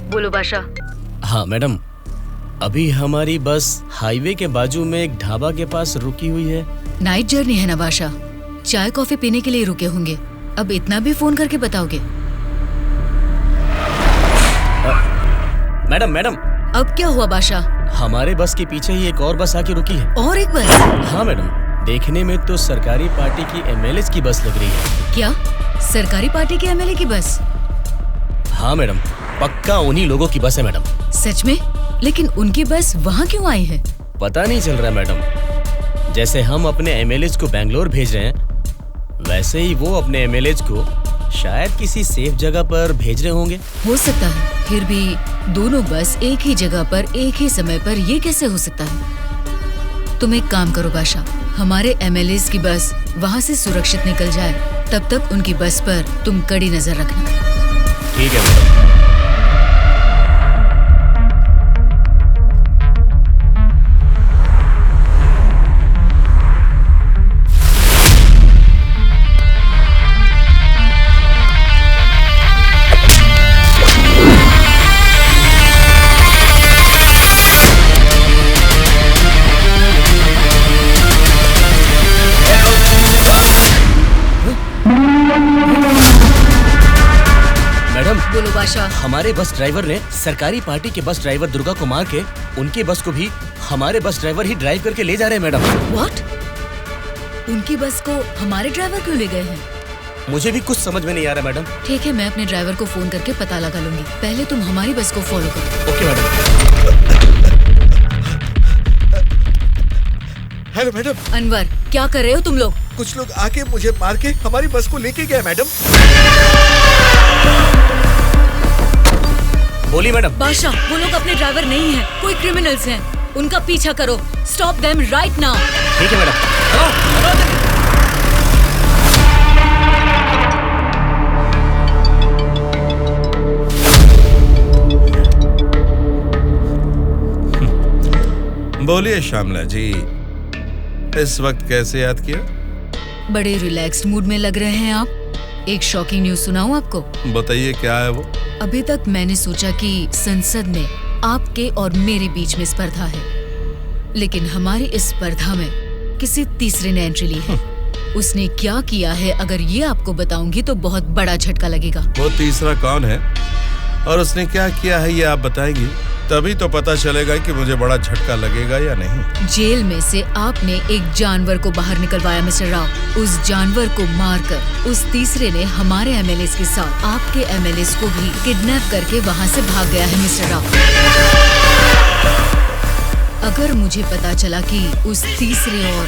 बोलो बादशाह। हाँ मैडम, अभी हमारी बस हाईवे के बाजू में एक ढाबा के पास रुकी हुई है। नाइट जर्नी है ना बादशाह, चाय कॉफी पीने के लिए रुके होंगे। अब इतना भी फोन करके बताओगे? Madam madam. अब क्या हुआ बादशाह? हमारे बस के पीछे ही एक और बस आके रुकी है। और एक बस? हाँ मैडम, देखने में तो सरकारी पार्टी की एमएलए की बस लग रही है। क्या सरकारी पार्टी के एमएलए की बस? हाँ मैडम, पक्का उन्हीं लोगों की बस है मैडम। सच में? लेकिन उनकी बस वहाँ क्यों आई है? पता नहीं चल रहा मैडम। जैसे हम अपने एमएलए को बैंगलोर भेज रहे हैं, वैसे ही वो अपने एमएलए को शायद किसी सेफ जगह पर भेज रहे होंगे। हो सकता है, फिर भी दोनों बस एक ही जगह पर एक ही समय पर ये कैसे हो सकता है? तुम एक काम करो बादशाह, हमारे एमएलए की बस वहाँ से सुरक्षित निकल जाए, तब तक उनकी बस पर तुम कड़ी नजर रखना। ठीक है मैडम। बोलो बादशाह। हमारे बस ड्राइवर ने सरकारी पार्टी के बस ड्राइवर दुर्गा को मार के उनकी बस को भी हमारे बस ड्राइवर ही ड्राइव करके ले जा रहे हैं मैडम। व्हाट? उनकी बस को हमारे ड्राइवर क्यों ले गए हैं? मुझे भी कुछ समझ में नहीं आ रहा मैडम। ठीक है, मैं अपने ड्राइवर को फोन करके पता लगा लूंगी। पहले तुम हमारी बस को फॉलो करो। Okay madam. Hello madam. Anwar, क्या कर रहे हो तुम लोग? कुछ लोग आके मुझे मार के हमारी बस को लेके गए मैडम। बोली मैडम। बादशाह, वो लोग अपने ड्राइवर नहीं हैं, कोई क्रिमिनल्स हैं। उनका पीछा करो। Stop them right now. ठीक है मैडम। बोलिए श्यामला जी, इस वक्त कैसे याद किया? बड़े रिलैक्स्ड मूड में लग रहे हैं आप। एक शॉकिंग न्यूज सुनाऊं आपको? बताइए, क्या है वो? अभी तक मैंने सोचा कि संसद में आपके और मेरे बीच में स्पर्धा है, लेकिन हमारी इस स्पर्धा में किसी तीसरे ने एंट्री ली है। उसने क्या किया है अगर ये आपको बताऊंगी तो बहुत बड़ा झटका लगेगा। वो तीसरा कौन है और उसने क्या किया है ये आप बताएंगी, तभी तो पता चलेगा कि मुझे बड़ा झटका लगेगा या नहीं। जेल में से आपने एक जानवर को बाहर निकलवाया मिस्टर राव। उस जानवर को मारकर उस तीसरे ने हमारे एमएलएस के साथ आपके एमएलएस को भी किडनैप करके वहाँ से भाग गया है मिस्टर राव। अगर मुझे पता चला कि उस तीसरे और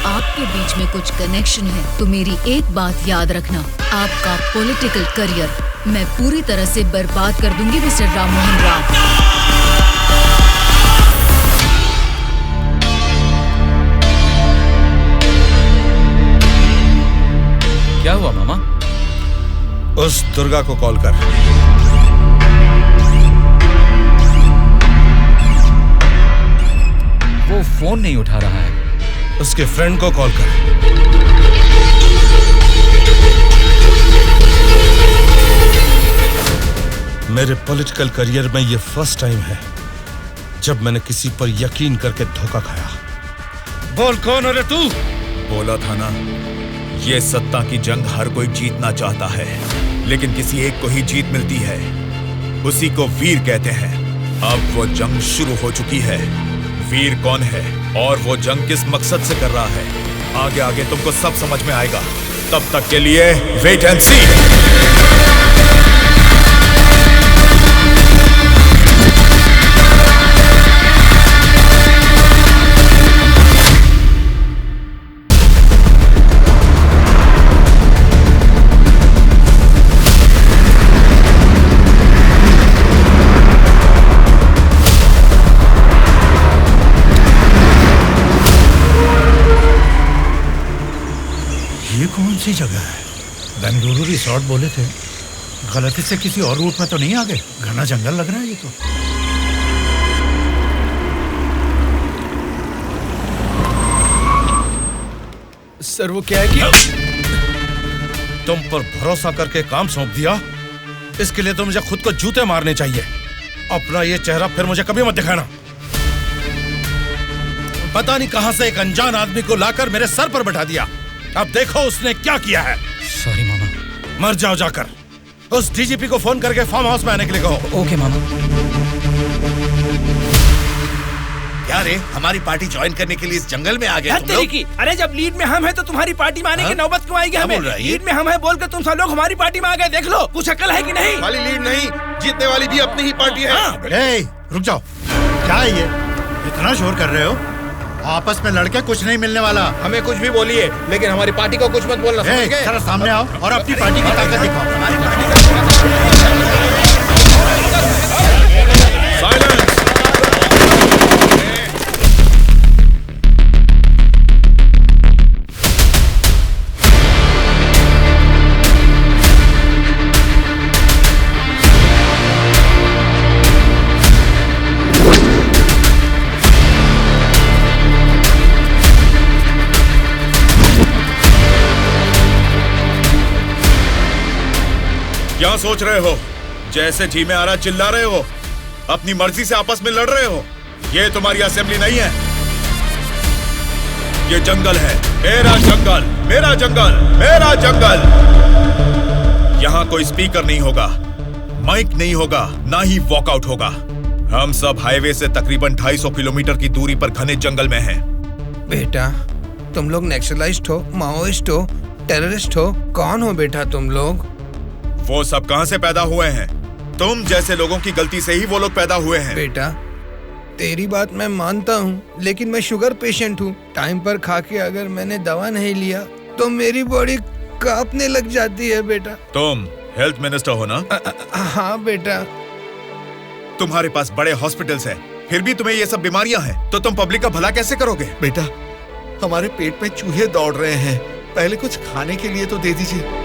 आपके बीच में कुछ कनेक्शन है तो मेरी एक बात याद रखना, आपका पॉलिटिकल करियर मैं पूरी तरह से बर्बाद कर दूंगी मिस्टर राम मोहन राव। क्या हुआ मामा? उस दुर्गा को कॉल कर। वो फोन नहीं उठा रहा है। उसके फ्रेंड को कॉल कर। मेरे पॉलिटिकल करियर में ये फर्स्ट टाइम है जब मैंने किसी पर यकीन करके धोखा खाया। बोल कौन है रे तू? बोला था ना, ये सत्ता की जंग हर कोई जीतना चाहता है, लेकिन किसी एक को ही जीत मिलती है, उसी को वीर कहते हैं। अब वो जंग शुरू हो चुकी है। वीर कौन है और वो जंग किस मकसद से कर रहा है, आगे आगे तुमको सब समझ में आएगा। तब तक के लिए वेट एंड सी। ये कौन सी जगह है? बेंगलुरु रिसोर्ट बोले थे, गलती से किसी और रूट में तो नहीं आ गए? घना जंगल लग रहा है ये तो। सर वो क्या है कि तुम पर भरोसा करके काम सौंप दिया, इसके लिए तो मुझे खुद को जूते मारने चाहिए। अपना ये चेहरा फिर मुझे कभी मत दिखाना। पता नहीं कहां से एक अनजान आदमी को लाकर मेरे सर पर बैठा दिया। अब देखो उसने क्या किया है। सॉरी मामा। मर जाओ जाकर। उस डीजीपी को फोन करके फार्म हाउस में आने के लिए कहो। ओके मामा। क्या रे, हमारी पार्टी ज्वाइन करने के लिए इस जंगल में आ गए तुम लोग? अरे जब लीड में हम हैं तो तुम्हारी पार्टी में आने की नौबत क्यों आएगी हमें? लीड में हम हैं बोलकर तुम सब लोग हमारी पार्टी में आ गए। देख लो, कुछ अकल है कि नहीं? वाली लीड नहीं, जीतने वाली भी अपनी ही पार्टी है। रुक जाओ, क्या है ये? इतना शोर कर रहे हो? आपस में लड़के कुछ नहीं मिलने वाला। हमें कुछ भी बोलिए, लेकिन हमारी पार्टी को कुछ मत बोलना। समझ गए? जरा सामने आओ और अपनी पार्टी की ताकत दिखाओ। साइलेंस। क्या सोच रहे हो? जैसे जी में आ रहा चिल्ला रहे हो, अपनी मर्जी से आपस में लड़ रहे हो। ये तुम्हारी असेंबली नहीं है, ये जंगल है। मेरा जंगल, मेरा जंगल, मेरा जंगल। यहाँ कोई स्पीकर नहीं होगा, माइक नहीं होगा, ना ही वॉकआउट होगा। हम सब हाईवे से तकरीबन 250 किलोमीटर की दूरी पर घने जंगल में हैं। बेटा, तुम लोग नक्सलाइस्ट हो, माओइस्ट हो, टेररिस्ट हो, कौन हो बेटा तुम लोग? वो सब कहां से पैदा हुए हैं? तुम जैसे लोगों की गलती से ही वो लोग पैदा हुए हैं। बेटा, तेरी बात मैं मानता हूँ, लेकिन मैं शुगर पेशेंट हूँ। टाइम पर खा के अगर मैंने दवा नहीं लिया तो मेरी बॉडी कांपने लग जाती है बेटा। तुम हेल्थ मिनिस्टर हो ना? हाँ बेटा। तुम्हारे पास बड़े हॉस्पिटल्स हैं, फिर भी तुम्हें ये सब बीमारियां हैं, तो तुम पब्लिक का भला कैसे करोगे? बेटा, हमारे पेट में चूहे दौड़ रहे हैं, पहले कुछ खाने के लिए तो दे दीजिए।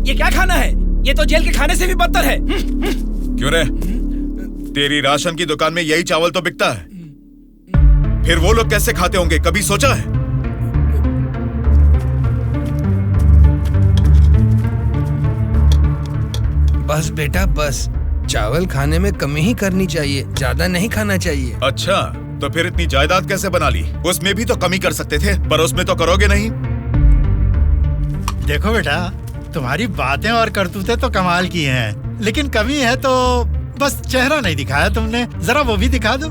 ये क्या खाना है? ये तो जेल के खाने से भी बदतर है। क्यों रे? तेरी राशन की दुकान में यही चावल तो बिकता है, फिर वो लोग कैसे खाते होंगे, कभी सोचा है? बस बेटा बस, चावल खाने में कमी ही करनी चाहिए, ज्यादा नहीं खाना चाहिए। अच्छा, तो फिर इतनी जायदाद कैसे बना ली? उसमें भी तो कमी कर सकते थे, पर उसमें तो करोगे नहीं। देखो बेटा, तुम्हारी बातें और करतूतें तो कमाल की हैं, लेकिन कमी है तो बस चेहरा नहीं दिखाया तुमने, जरा वो भी दिखा दो।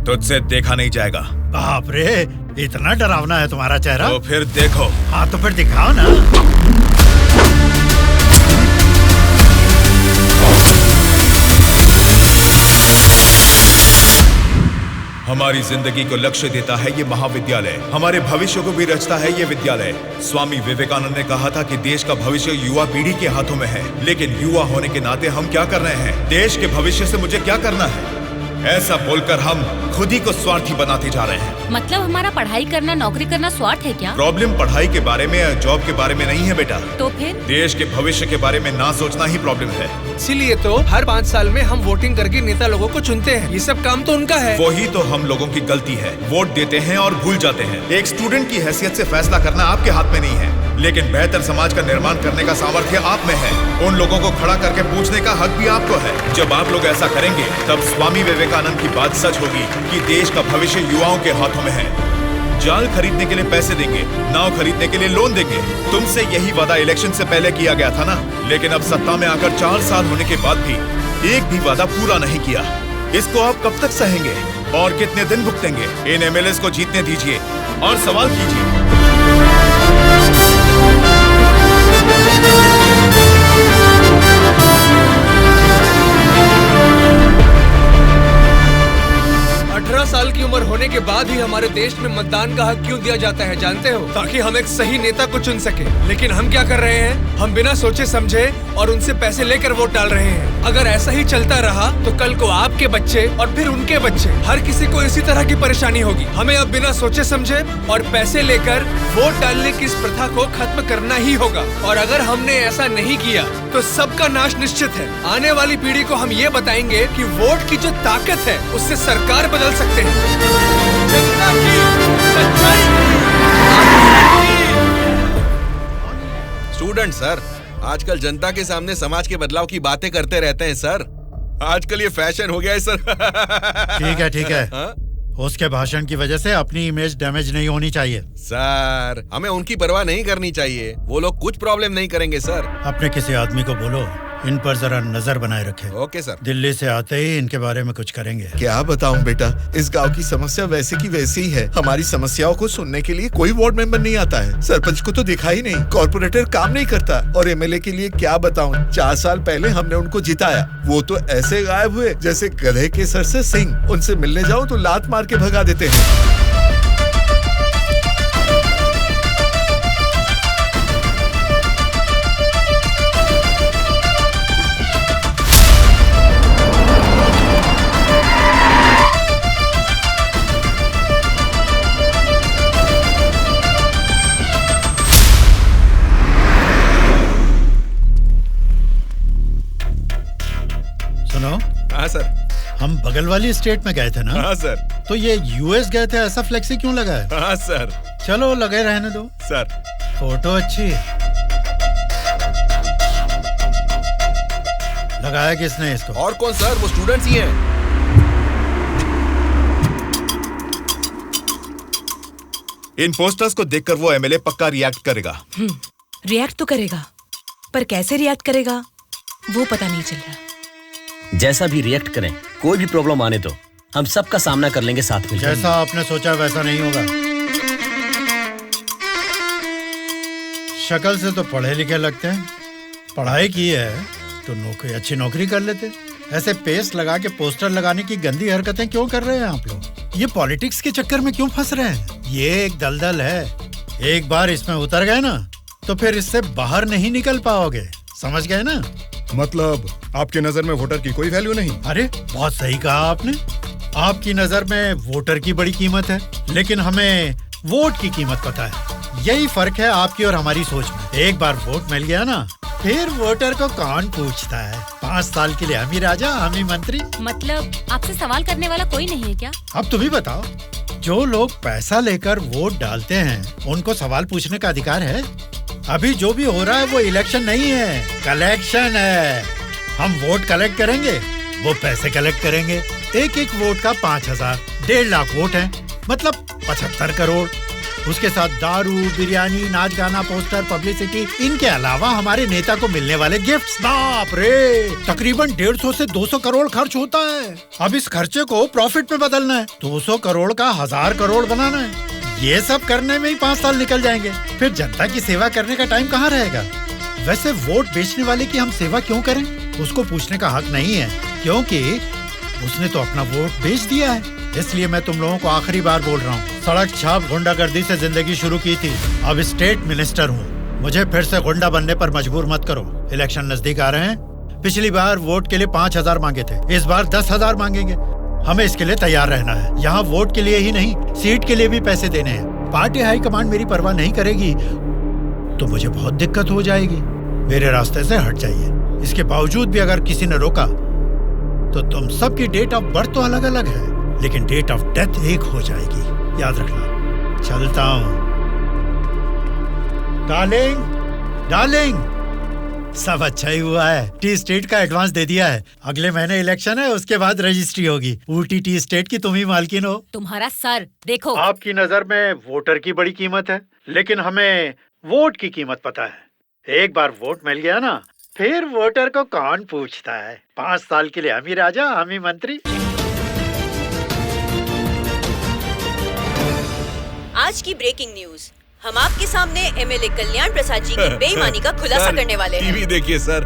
तुझसे देखा नहीं जाएगा। बाप रे, इतना डरावना है तुम्हारा चेहरा। तो फिर देखो। हाँ तो फिर दिखाओ ना। हमारी जिंदगी को लक्ष्य देता है ये महाविद्यालय, हमारे भविष्य को भी रचता है ये विद्यालय। स्वामी विवेकानंद ने कहा था कि देश का भविष्य युवा पीढ़ी के हाथों में है, लेकिन युवा होने के नाते हम क्या कर रहे हैं? देश के भविष्य से मुझे क्या करना है, ऐसा बोलकर हम खुद ही को स्वार्थी बनाते जा रहे हैं। मतलब हमारा पढ़ाई करना, नौकरी करना स्वार्थ है क्या? प्रॉब्लम पढ़ाई के बारे में या जॉब के बारे में नहीं है बेटा। तो फिर देश के भविष्य के बारे में ना सोचना ही प्रॉब्लम है। इसीलिए तो हर 5 साल में हम वोटिंग करके नेता लोगों को चुनते हैं। ये सब काम तो उनका है। वही तो हम लोगों की गलती है, वोट देते हैं और भूल जाते हैं। एक स्टूडेंट की हैसियत से फैसला करना आपके हाथ में नहीं है, लेकिन बेहतर समाज का निर्माण करने का सामर्थ्य आप में है। उन लोगों को खड़ा करके पूछने का हक भी आपको है। जब आप लोग ऐसा करेंगे तब स्वामी विवेकानंद की बात सच होगी कि देश का भविष्य युवाओं के हाथों में है। जाल खरीदने के लिए पैसे देंगे, नाव खरीदने के लिए लोन देंगे। तुमसे यही वादा इलेक्शन से पहले किया गया था ना, लेकिन अब सत्ता में आकर 4 साल होने के बाद भी एक भी वादा पूरा नहीं किया। इसको आप कब तक सहेंगे और कितने दिन भुगतेंगे? इन एमएलएस को जीतने दीजिए और सवाल कीजिए। 18 साल की उम्र होने के बाद ही हमारे देश में मतदान का हक क्यों दिया जाता है जानते हो? ताकि हम एक सही नेता को चुन सके। लेकिन हम क्या कर रहे हैं? हम बिना सोचे समझे और उनसे पैसे लेकर वोट डाल रहे हैं। अगर ऐसा ही चलता रहा तो कल को आपके बच्चे और फिर उनके बच्चे, हर किसी को इसी तरह की परेशानी होगी। हमें अब बिना सोचे समझे और पैसे लेकर वोट डालने की इस प्रथा को खत्म करना ही होगा। और अगर हमने ऐसा नहीं किया तो सबका नाश निश्चित है। आने वाली पीढ़ी को हम ये बताएंगे कि वोट की जो ताकत है उससे सरकार बदल सकते हैं। जनता की सच्चाई। स्टूडेंट सर, आजकल जनता के सामने समाज के बदलाव की बातें करते रहते हैं सर। आजकल ये फैशन हो गया है सर। ठीक है। हाँ? उसके भाषण की वजह से अपनी इमेज डैमेज नहीं होनी चाहिए। सर, हमें उनकी परवाह नहीं करनी चाहिए। वो लोग कुछ प्रॉब्लम नहीं करेंगे सर। अपने किसी आदमी को बोलो इन पर जरा नजर बनाए रखे। Okay sir. दिल्ली से आते ही इनके बारे में कुछ करेंगे। क्या बताऊं बेटा, इस गांव की समस्या वैसे की वैसी ही है। हमारी समस्याओं को सुनने के लिए कोई वार्ड मेंबर नहीं आता है। सरपंच को तो देखा ही नहीं, कॉर्पोरेटर काम नहीं करता, और एमएलए के लिए क्या बताऊं, 4 साल पहले हमने उनको जिताया, वो तो ऐसे गायब हुए जैसे गधे के सर से सिंह। उनसे मिलने जाओ तो लात मार के भगा देते हैं। हाँ सर। हम बगल वाली स्टेट में गए थे ना? हाँ सर। तो ये यूएस गए थे, ऐसा फ्लेक्सी क्यों लगा है? हाँ सर। चलो लगे रहने दो सर। फोटो अच्छी है। लगाया किसने इसको? और कौन सर, वो स्टूडेंट्स ही हैं। इन पोस्टर्स को देखकर वो एमएलए पक्का रिएक्ट करेगा। रिएक्ट तो करेगा, पर कैसे रिएक्ट करेगा वो पता नहीं चल रहा। जैसा भी रिएक्ट करें, कोई भी प्रॉब्लम आने दो, हम सबका सामना कर लेंगे साथ में। जैसा आपने सोचा वैसा नहीं होगा। शक्ल से तो पढ़े लिखे लगते हैं, पढ़ाई की है तो अच्छी नौकरी कर लेते। ऐसे पेस्ट लगा के पोस्टर लगाने की गंदी हरकतें क्यों कर रहे हैं आप लोग? ये पॉलिटिक्स के चक्कर में क्यों फंस रहे हैं? ये एक दलदल है, एक बार इसमें उतर गए ना तो फिर इससे बाहर नहीं निकल पाओगे। समझ गए ना? मतलब आपकी नजर में वोटर की कोई वैल्यू नहीं? अरे बहुत सही कहा आपने। आपकी नजर में वोटर की बड़ी कीमत है, लेकिन हमें वोट की कीमत पता है। यही फर्क है आपकी और हमारी सोच में। एक बार वोट मिल गया ना, फिर वोटर को कौन पूछता है? 5 साल के लिए हम ही राजा, हम ही मंत्री। मतलब आपसे सवाल करने वाला कोई नहीं है क्या? अब तुम ही बताओ, जो लोग पैसा लेकर वोट डालते हैं उनको सवाल पूछने का अधिकार है? अभी जो भी हो रहा है वो इलेक्शन नहीं है, कलेक्शन है। हम वोट कलेक्ट करेंगे, वो पैसे कलेक्ट करेंगे। एक एक वोट का 5,000, 1.5 लाख वोट हैं, मतलब 75 करोड़। उसके साथ दारू, बिरयानी, नाच गाना, पोस्टर, पब्लिसिटी, इनके अलावा हमारे नेता को मिलने वाले गिफ्ट्स। बाप रे, तकरीबन 150 से 200 करोड़ खर्च होता है। अब इस खर्चे को प्रॉफिट में बदलना है, 200 करोड़ का 1000 करोड़ बनाना है। ये सब करने में ही 5 साल निकल जाएंगे। फिर जनता की सेवा करने का टाइम कहाँ रहेगा? वैसे वोट बेचने वाले की हम सेवा क्यों करें? उसको पूछने का हक नहीं है, क्योंकि उसने तो अपना वोट बेच दिया है। इसलिए मैं तुम लोगों को आखिरी बार बोल रहा हूँ, सड़क छाप गुंडागर्दी से जिंदगी शुरू की थी, अब स्टेट मिनिस्टर हूँ। मुझे फिर से गुंडा बनने पर मजबूर मत करो। इलेक्शन नजदीक आ रहे हैं। पिछली बार वोट के लिए 5,000 मांगे थे, इस बार 10,000 मांगेंगे। हमें इसके लिए तैयार रहना है। यहाँ वोट के लिए ही नहीं, सीट के लिए भी पैसे देने हैं। पार्टी हाईकमांड मेरी परवाह नहीं करेगी तो मुझे बहुत दिक्कत हो जाएगी। मेरे रास्ते से हट जाइए। इसके बावजूद भी अगर किसी ने रोका तो तुम सबकी डेट ऑफ बर्थ तो अलग अलग है, लेकिन डेट ऑफ डेथ एक हो जाएगी, याद रखना। चलता हूँ। डार्लिंग, डार्लिंग, सब अच्छा ही हुआ है। टी स्टेट का एडवांस दे दिया है। अगले महीने इलेक्शन है, उसके बाद रजिस्ट्री होगी। ऊटी टी स्टेट की तुम ही मालकिन हो। तुम्हारा सर देखो। आपकी नजर में वोटर की बड़ी कीमत है, लेकिन हमें वोट की कीमत पता है। एक बार वोट मिल गया ना, फिर वोटर को कौन पूछता है। 5 साल के लिए हम ही राजा, हम ही मंत्री। आज की ब्रेकिंग न्यूज, हम आपके सामने एमएलए कल्याण प्रसाद जी की बेईमानी का खुलासा करने वाले हैं। टीवी देखिए सर।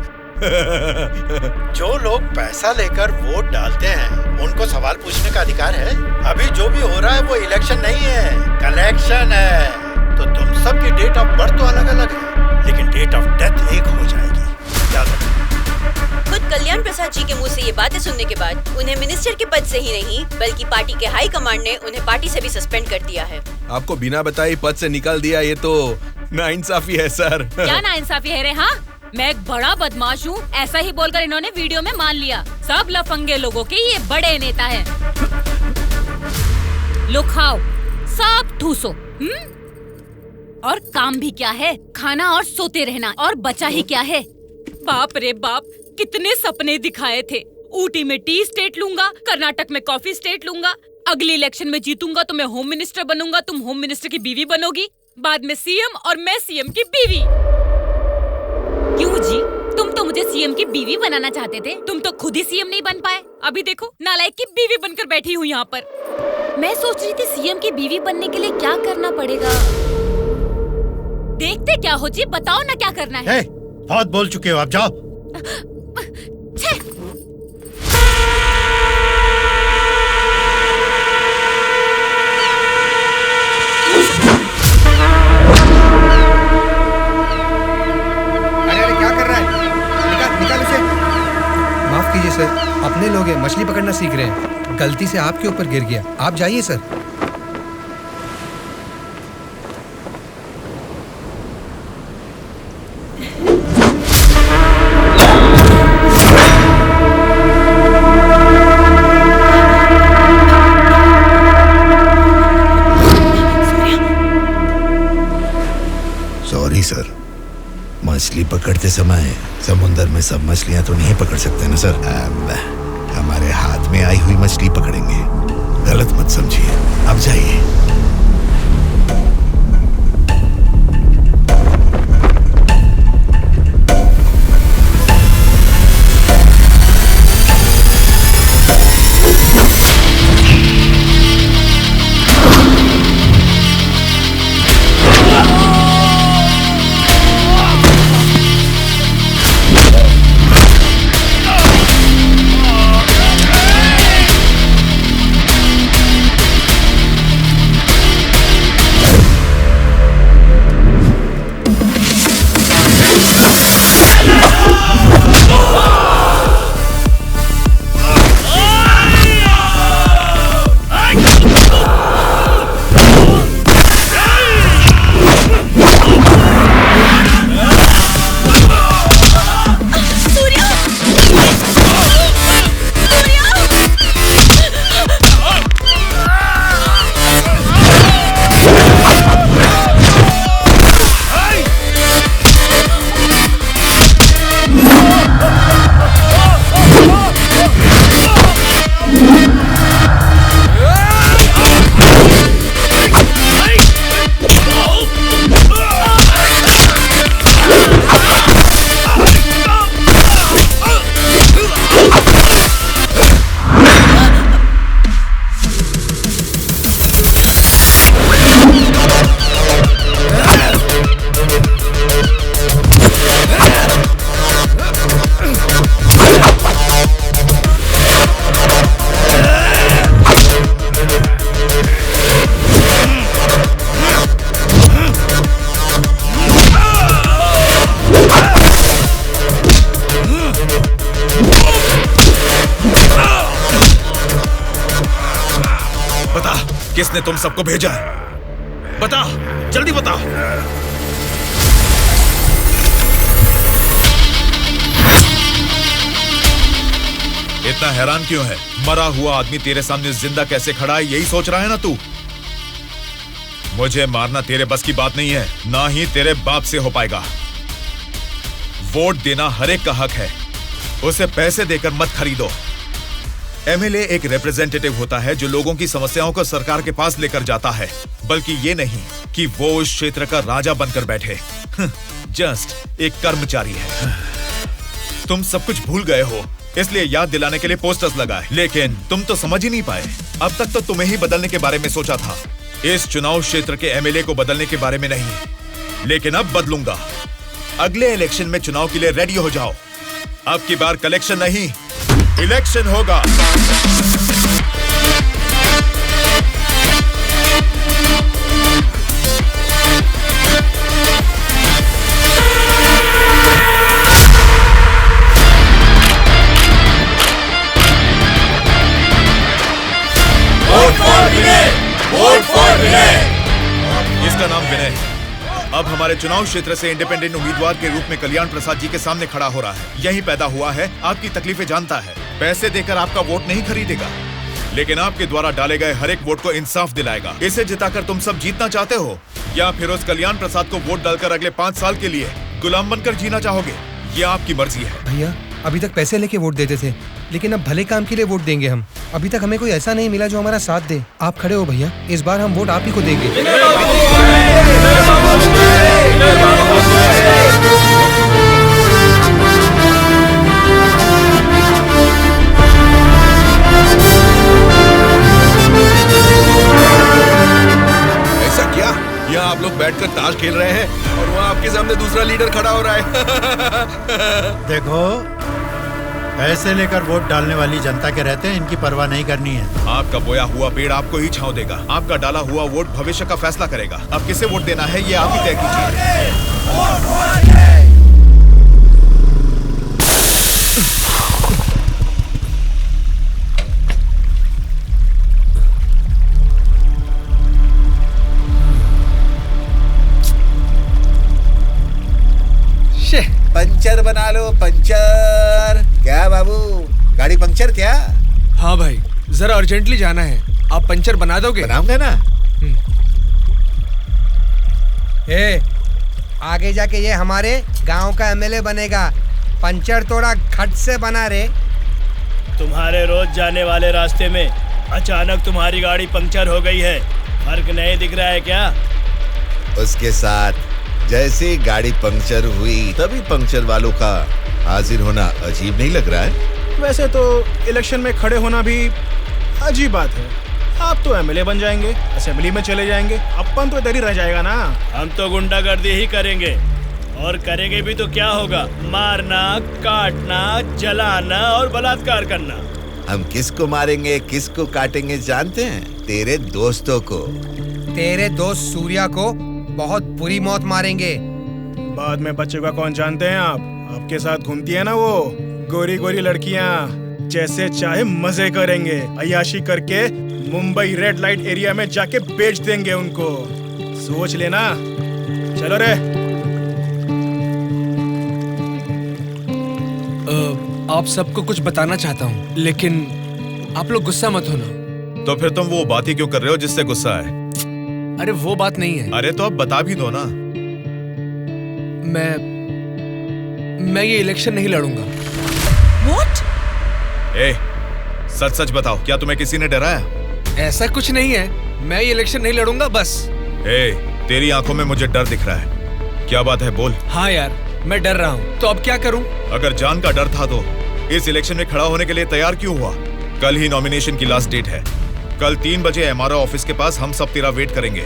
जो लोग पैसा लेकर वोट डालते हैं, उनको सवाल पूछने का अधिकार है। अभी जो भी हो रहा है वो इलेक्शन नहीं है, कलेक्शन है। तो तुम सबकी डेट ऑफ बर्थ तो अलग अलग है, लेकिन डेट ऑफ डेथ एक हो जाएगी, याद रखना। खुद कल्याण प्रसाद जी के मुंह से ये बातें सुनने के बाद उन्हें मिनिस्टर के पद से ही नहीं, बल्कि पार्टी के हाई कमांड ने उन्हें पार्टी से भी सस्पेंड कर दिया है। आपको बिना बताए पद से निकाल दिया, ये तो नाइंसाफी है सर। क्या नाइंसाफी है रे? हाँ, मैं एक बड़ा बदमाश हूँ, ऐसा ही बोलकर इन्होंने वीडियो में मान लिया। सब लफंगे लोगों के ये बड़े नेता हैं। लो खाओ, सब ठूसो। और काम भी क्या है? खाना और सोते रहना। और बचा ही क्या है? बाप रे बाप, कितने सपने दिखाए थे। ऊटी में टी स्टेट लूंगा, कर्नाटक में कॉफी स्टेट लूंगा, अगली इलेक्शन में जीतूंगा तो मैं होम मिनिस्टर बनूंगा, तुम होम मिनिस्टर की बीवी बनोगी, बाद में सीएम और मैं सीएम की बीवी। क्यों जी, तुम तो मुझे सीएम की बीवी बनाना चाहते थे, तुम तो खुद ही सीएम नहीं बन पाए। अभी देखो, नालायक की बीवी बनकर बैठी हूँ यहाँ पर। मैं सोच रही थी सीएम की बीवी बनने के लिए क्या करना पड़ेगा। देखते क्या हो जी, बताओ ना क्या करना है। बहुत बोल चुके हो, आप जाओ। अरे क्या कर रहा है? निकाल उसे। माफ कीजिए सर, अपने लोग हैं, मछली पकड़ना सीख रहे हैं, गलती से आपके ऊपर गिर गया। आप जाइए सर। सर, मछली पकड़ते समय समुद्र में सब मछलियां तो नहीं पकड़ सकते ना सर। हमारे हाथ में आई हुई मछली पकड़ेंगे, गलत मत समझिए। अब जाइए। किसने तुम सबको भेजा है? बता, जल्दी बता। इतना हैरान क्यों है? मरा हुआ आदमी तेरे सामने जिंदा कैसे खड़ा है, यही सोच रहा है ना तू? मुझे मारना तेरे बस की बात नहीं है, ना ही तेरे बाप से हो पाएगा। वोट देना हर एक का हक है, उसे पैसे देकर मत खरीदो। एमएलए एक रिप्रेजेंटेटिव होता है जो लोगों की समस्याओं को सरकार के पास लेकर जाता है, बल्कि ये नहीं कि वो उस क्षेत्र का राजा बनकर बैठे। जस्ट एक कर्मचारी है। तुम सब कुछ भूल गए हो, इसलिए याद दिलाने के लिए पोस्टर्स लगाए, लेकिन तुम तो समझ ही नहीं पाए। अब तक तो तुम्हें ही बदलने के बारे में सोचा था, इस चुनाव क्षेत्र के एमएलए को बदलने के बारे में नहीं। लेकिन अब बदलूंगा। अगले इलेक्शन में चुनाव के लिए रेडी हो जाओ। अब की बार कलेक्शन नहीं, इलेक्शन होगा। इसका नाम विनय है। अब हमारे चुनाव क्षेत्र से इंडिपेंडेंट उम्मीदवार के रूप में कल्याण प्रसाद जी के सामने खड़ा हो रहा है। यही पैदा हुआ है, आपकी तकलीफें जानता है। पैसे देकर आपका वोट नहीं खरीदेगा, लेकिन आपके द्वारा डाले गए हर एक वोट को इंसाफ दिलाएगा। इसे जिताकर तुम सब जीतना चाहते हो, या फिर उस कल्याण प्रसाद को वोट डालकर अगले 5 साल के लिए गुलाम बनकर जीना चाहोगे? ये आपकी मर्जी है। भैया, अभी तक पैसे लेके वोट देते थे, लेकिन अब भले काम के लिए वोट देंगे हम। अभी तक हमें कोई ऐसा नहीं मिला जो हमारा साथ दे। आप खड़े हो भैया, इस बार हम वोट आप ही को देंगे। ऐसा क्या? यहाँ आप लोग बैठकर ताश खेल रहे हैं और वहाँ आपके सामने दूसरा लीडर खड़ा हो रहा है। देखो, पैसे लेकर वोट डालने वाली जनता के रहते हैं, इनकी परवाह नहीं करनी है। आपका बोया हुआ पेड़ आपको ही छांव देगा। आपका डाला हुआ वोट भविष्य का फैसला करेगा। अब किसे वोट देना है, ये आप ही तय कीजिए। पंचर बना लो, पंचर। क्या बाबू, गाड़ी पंचर क्या? हाँ भाई, जरा अर्जेंटली जाना है, आप पंचर बना दोगे? बनाऊंगा ना। आगे जाके ये हमारे गांव का एमएलए बनेगा। पंचर थोड़ा खट से बना रे। तुम्हारे रोज जाने वाले रास्ते में अचानक तुम्हारी गाड़ी पंचर हो गई है, फर्क नहीं दिख रहा है क्या? उसके साथ जैसे गाड़ी पंक्चर हुई तभी पंक्चर वालों का हाजिर होना अजीब नहीं लग रहा है? वैसे तो इलेक्शन में खड़े होना भी अजीब बात है। आप तो एमएलए बन जाएंगे, असेंबली में चले जाएंगे, अपन तो इधर ही रह जाएगा ना। हम तो गुंडागर्दी ही करेंगे, और करेंगे भी तो क्या होगा? मारना, काटना, जलाना और बलात्कार करना। हम किसको मारेंगे, किसको काटेंगे जानते हैं? तेरे दोस्तों को। तेरे दोस्त सूर्या को बहुत बुरी मौत मारेंगे। बाद में बचेगा कौन जानते हैं आप? आपके साथ घूमती है ना वो गोरी गोरी लड़कियां, जैसे चाहे मजे करेंगे, अय्याशी करके मुंबई रेड लाइट एरिया में जाके बेच देंगे उनको। सोच लेना। चलो रे। आप सबको कुछ बताना चाहता हूँ, लेकिन आप लोग गुस्सा मत होना। तो फिर तुम वो बात ही क्यों कर रहे हो जिससे गुस्सा है? अरे वो बात नहीं है। अरे तो अब बता भी दो ना। मैं ये इलेक्शन नहीं लड़ूंगा। What? ए, सच सच बताओ, क्या तुम्हें किसी ने डराया? ऐसा कुछ नहीं है, मैं ये इलेक्शन नहीं लड़ूंगा बस। ए, तेरी आंखों में मुझे डर दिख रहा है। क्या बात है, बोल। हाँ यार, मैं डर रहा हूँ, तो अब क्या करूँ? अगर जान का डर था तो इस इलेक्शन में खड़ा होने के लिए तैयार क्यों हुआ? कल ही नॉमिनेशन की लास्ट डेट है। कल 3 बजे एमआरओ ऑफिस के पास हम सब तेरा वेट करेंगे।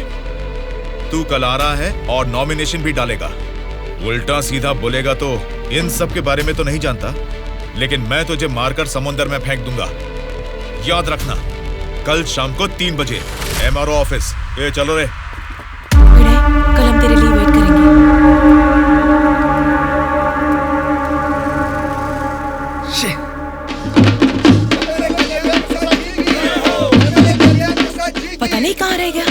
तू कल आ रहा है और नॉमिनेशन भी डालेगा। उल्टा सीधा बोलेगा तो इन सब के बारे में तो नहीं जानता, लेकिन मैं तुझे मारकर समुंदर में फेंक दूंगा। याद रखना, कल शाम को 3 बजे एमआरओ ऑफिस। ये चलो रे। कल हम तेरे लिए वेट करेंगे। पता जाने ही कहाँ रह गया।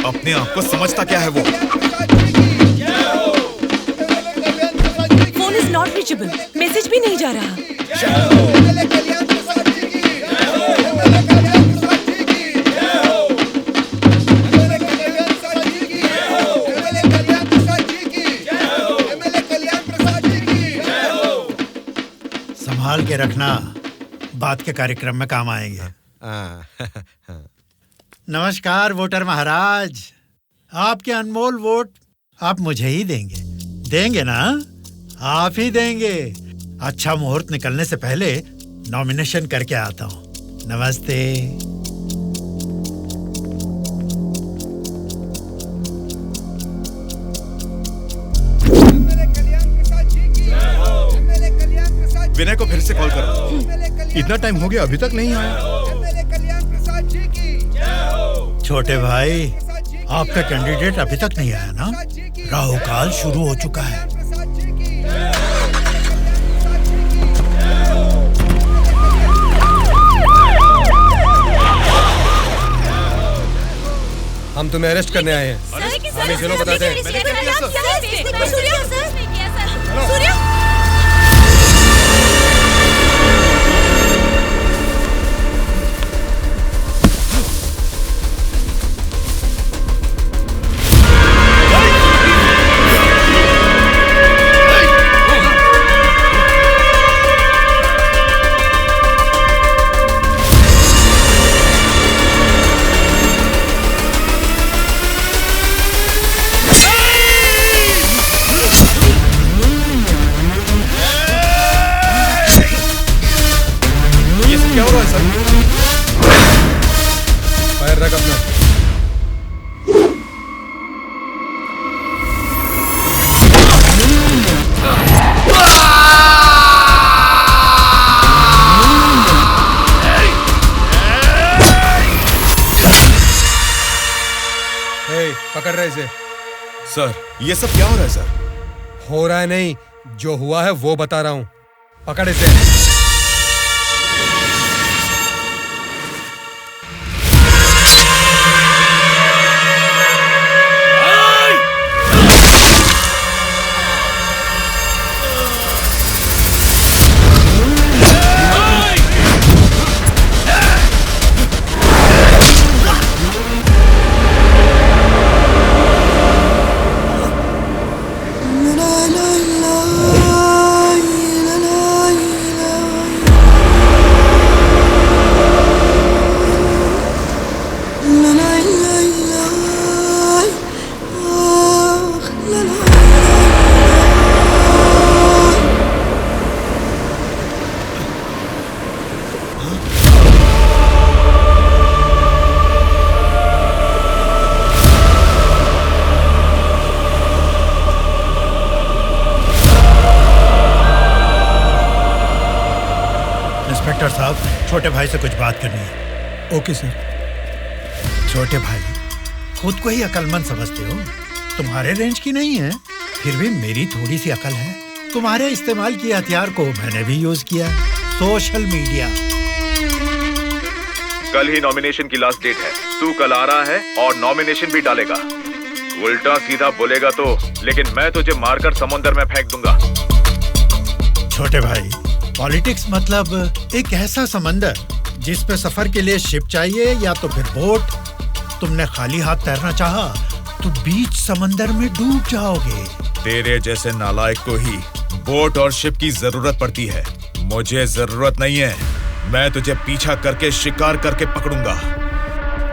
अपने आप को समझता क्या है वो? Phone is not reachable, message भी नहीं जा रहा। संभाल के रखना, बात के कार्यक्रम में काम आएंगे। नमस्कार वोटर महाराज, आपके अनमोल वोट आप मुझे ही देंगे। देंगे ना? आप ही देंगे। अच्छा मुहूर्त निकलने से पहले नॉमिनेशन करके आता हूँ। नमस्ते। विनय को फिर से कॉल करो। इतना टाइम हो गया अभी तक नहीं आया। छोटे भाई, आपका कैंडिडेट अभी तक नहीं आया ना? राहु काल शुरू हो चुका है। हम तुम्हें अरेस्ट करने आए हैं। हमें चलो बताते हैं। क्या हो रहा है सर? फायर रख अपना। पकड़ रहे इसे। सर ये सब क्या हो रहा है सर? हो रहा है नहीं, जो हुआ है वो बता रहा हूँ। पकड़ इसे। इंस्पेक्टर साहब, छोटे भाई से कुछ बात करनी है। Okay sir. छोटे भाई, खुद को ही अकलमंद समझते हो, तुम्हारे रेंज की नहीं है, फिर भी मेरी थोड़ी सी अकल है। तुम्हारे इस्तेमाल किए हथियार को मैंने भी यूज किया, सोशल मीडिया। कल ही नॉमिनेशन की लास्ट डेट है। तू कल आ रहा है और नॉमिनेशन भी डालेगा। उल्टा सीधा बोलेगा तो, लेकिन मैं तुझे मारकर समुद्र में फेंक दूंगा। छोटे भाई, पॉलिटिक्स मतलब एक ऐसा समंदर जिस पे सफर के लिए शिप चाहिए या तो फिर बोट। तुमने खाली हाथ तैरना चाहा तो बीच समंदर में डूब जाओगे। तेरे जैसे नालायक को ही बोट और शिप की जरूरत पड़ती है, मुझे जरूरत नहीं है। मैं तुझे पीछा करके शिकार करके पकड़ूंगा,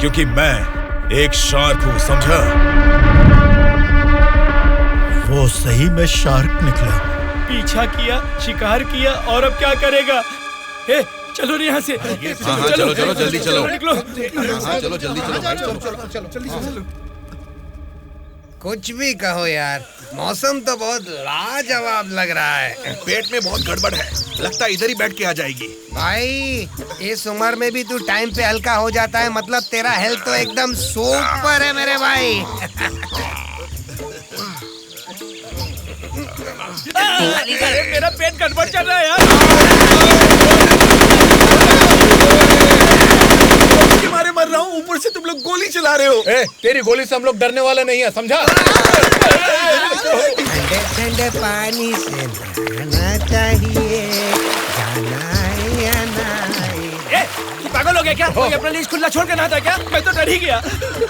क्योंकि मैं एक शार्क हूँ, समझा? वो सही में शार्क निकला। पीछा किया, शिकार किया और अब क्या करेगा? चलो यहाँ से। हाँ, चलो चलो जल्दी चलो। निकलो। हाँ, चलो जल्दी चलो भाई, चलो। कुछ भी कहो यार, मौसम तो बहुत लाजवाब लग रहा है। पेट में बहुत गड़बड़ है, लगता है इधर ही बैठ के आ जाएगी। भाई इस उम्र में भी तू टाइम पे हल्का हो जाता है, मतलब तेरा हेल्थ तो एकदम सुपर है मेरे भाई। मेरा पेट गड़बड़ चल रहा है यार। मारे मर रहा हूँ, ऊपर से चिल्ला रहे हो? तेरी गोली से हम लोग डरने वाले नहीं है, समझा? ठंडे ठंडे पानी से नहाना चाहिए, जाना है या नहीं? तू पागल हो गया क्या? कोई अपना लीज खुला छोड़ के नहाता क्या? मैं तो डर ही गया।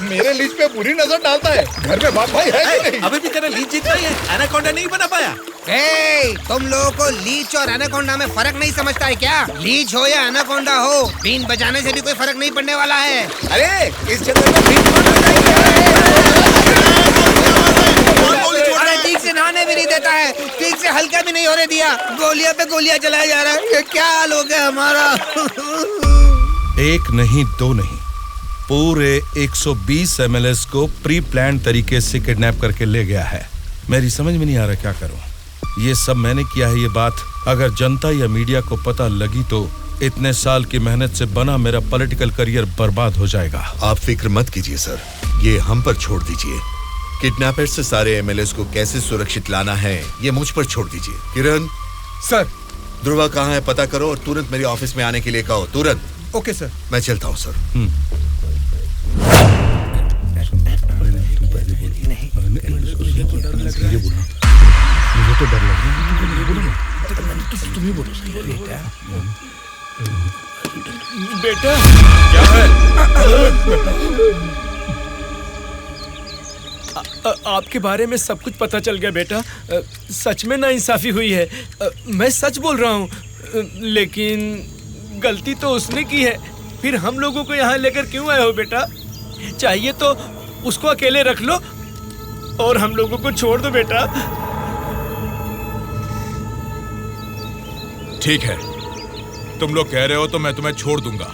मेरे लीज पे बुरी नजर डालता है। घर में बाप भाई है कि नहीं? अभी भी तेरा लीज जीतना ही है, एनाकोंडा नहीं बना पाया। तुम लोगों को लीच और एनाकोंडा में फर्क नहीं समझता है क्या? लीच हो या एनाकोंडा हो, बीन बजाने से भी कोई फर्क नहीं पड़ने वाला है। अरे इस जगह में बीन ठीक से नहाने भी नहीं देता है, ठीक से हल्का भी नहीं होने दिया, गोलियां पे गोलियां चलाया जा रहा है। ये क्या हाल हो गया हमारा? एक नहीं, दो नहीं, पूरे 120 एमएलएस को प्री प्लान तरीके से किडनैप करके ले गया है। मेरी समझ में नहीं आ रहा क्या करूं। ये सब मैंने किया है। ये बात अगर जनता या मीडिया को पता लगी तो इतने साल की मेहनत से बना मेरा पॉलिटिकल करियर बर्बाद हो जाएगा। आप फिक्र मत कीजिए सर, ये हम पर छोड़ दीजिए। किडनैपर्स से सारे एमएलएस को कैसे सुरक्षित लाना है ये मुझ पर छोड़ दीजिए। किरण सर, ध्रुवा कहाँ है पता करो और तुरंत मेरे ऑफिस में आने के लिए कहो, तुरंत। Okay sir. मैं चलता हूँ सर। मुझे तो डर लग रहा है। तुम ही बोलो बेटा। क्या है? आपके बारे में सब कुछ पता चल गया बेटा। सच में नाइंसाफी हुई है। मैं सच बोल रहा हूँ, लेकिन गलती तो उसने की है। फिर हम लोगों को यहाँ लेकर क्यों आए हो बेटा? चाहिए तो उसको अकेले रख लो और हम लोगों को छोड़ दो बेटा। ठीक है, तुम लोग कह रहे हो तो मैं तुम्हें छोड़ दूंगा।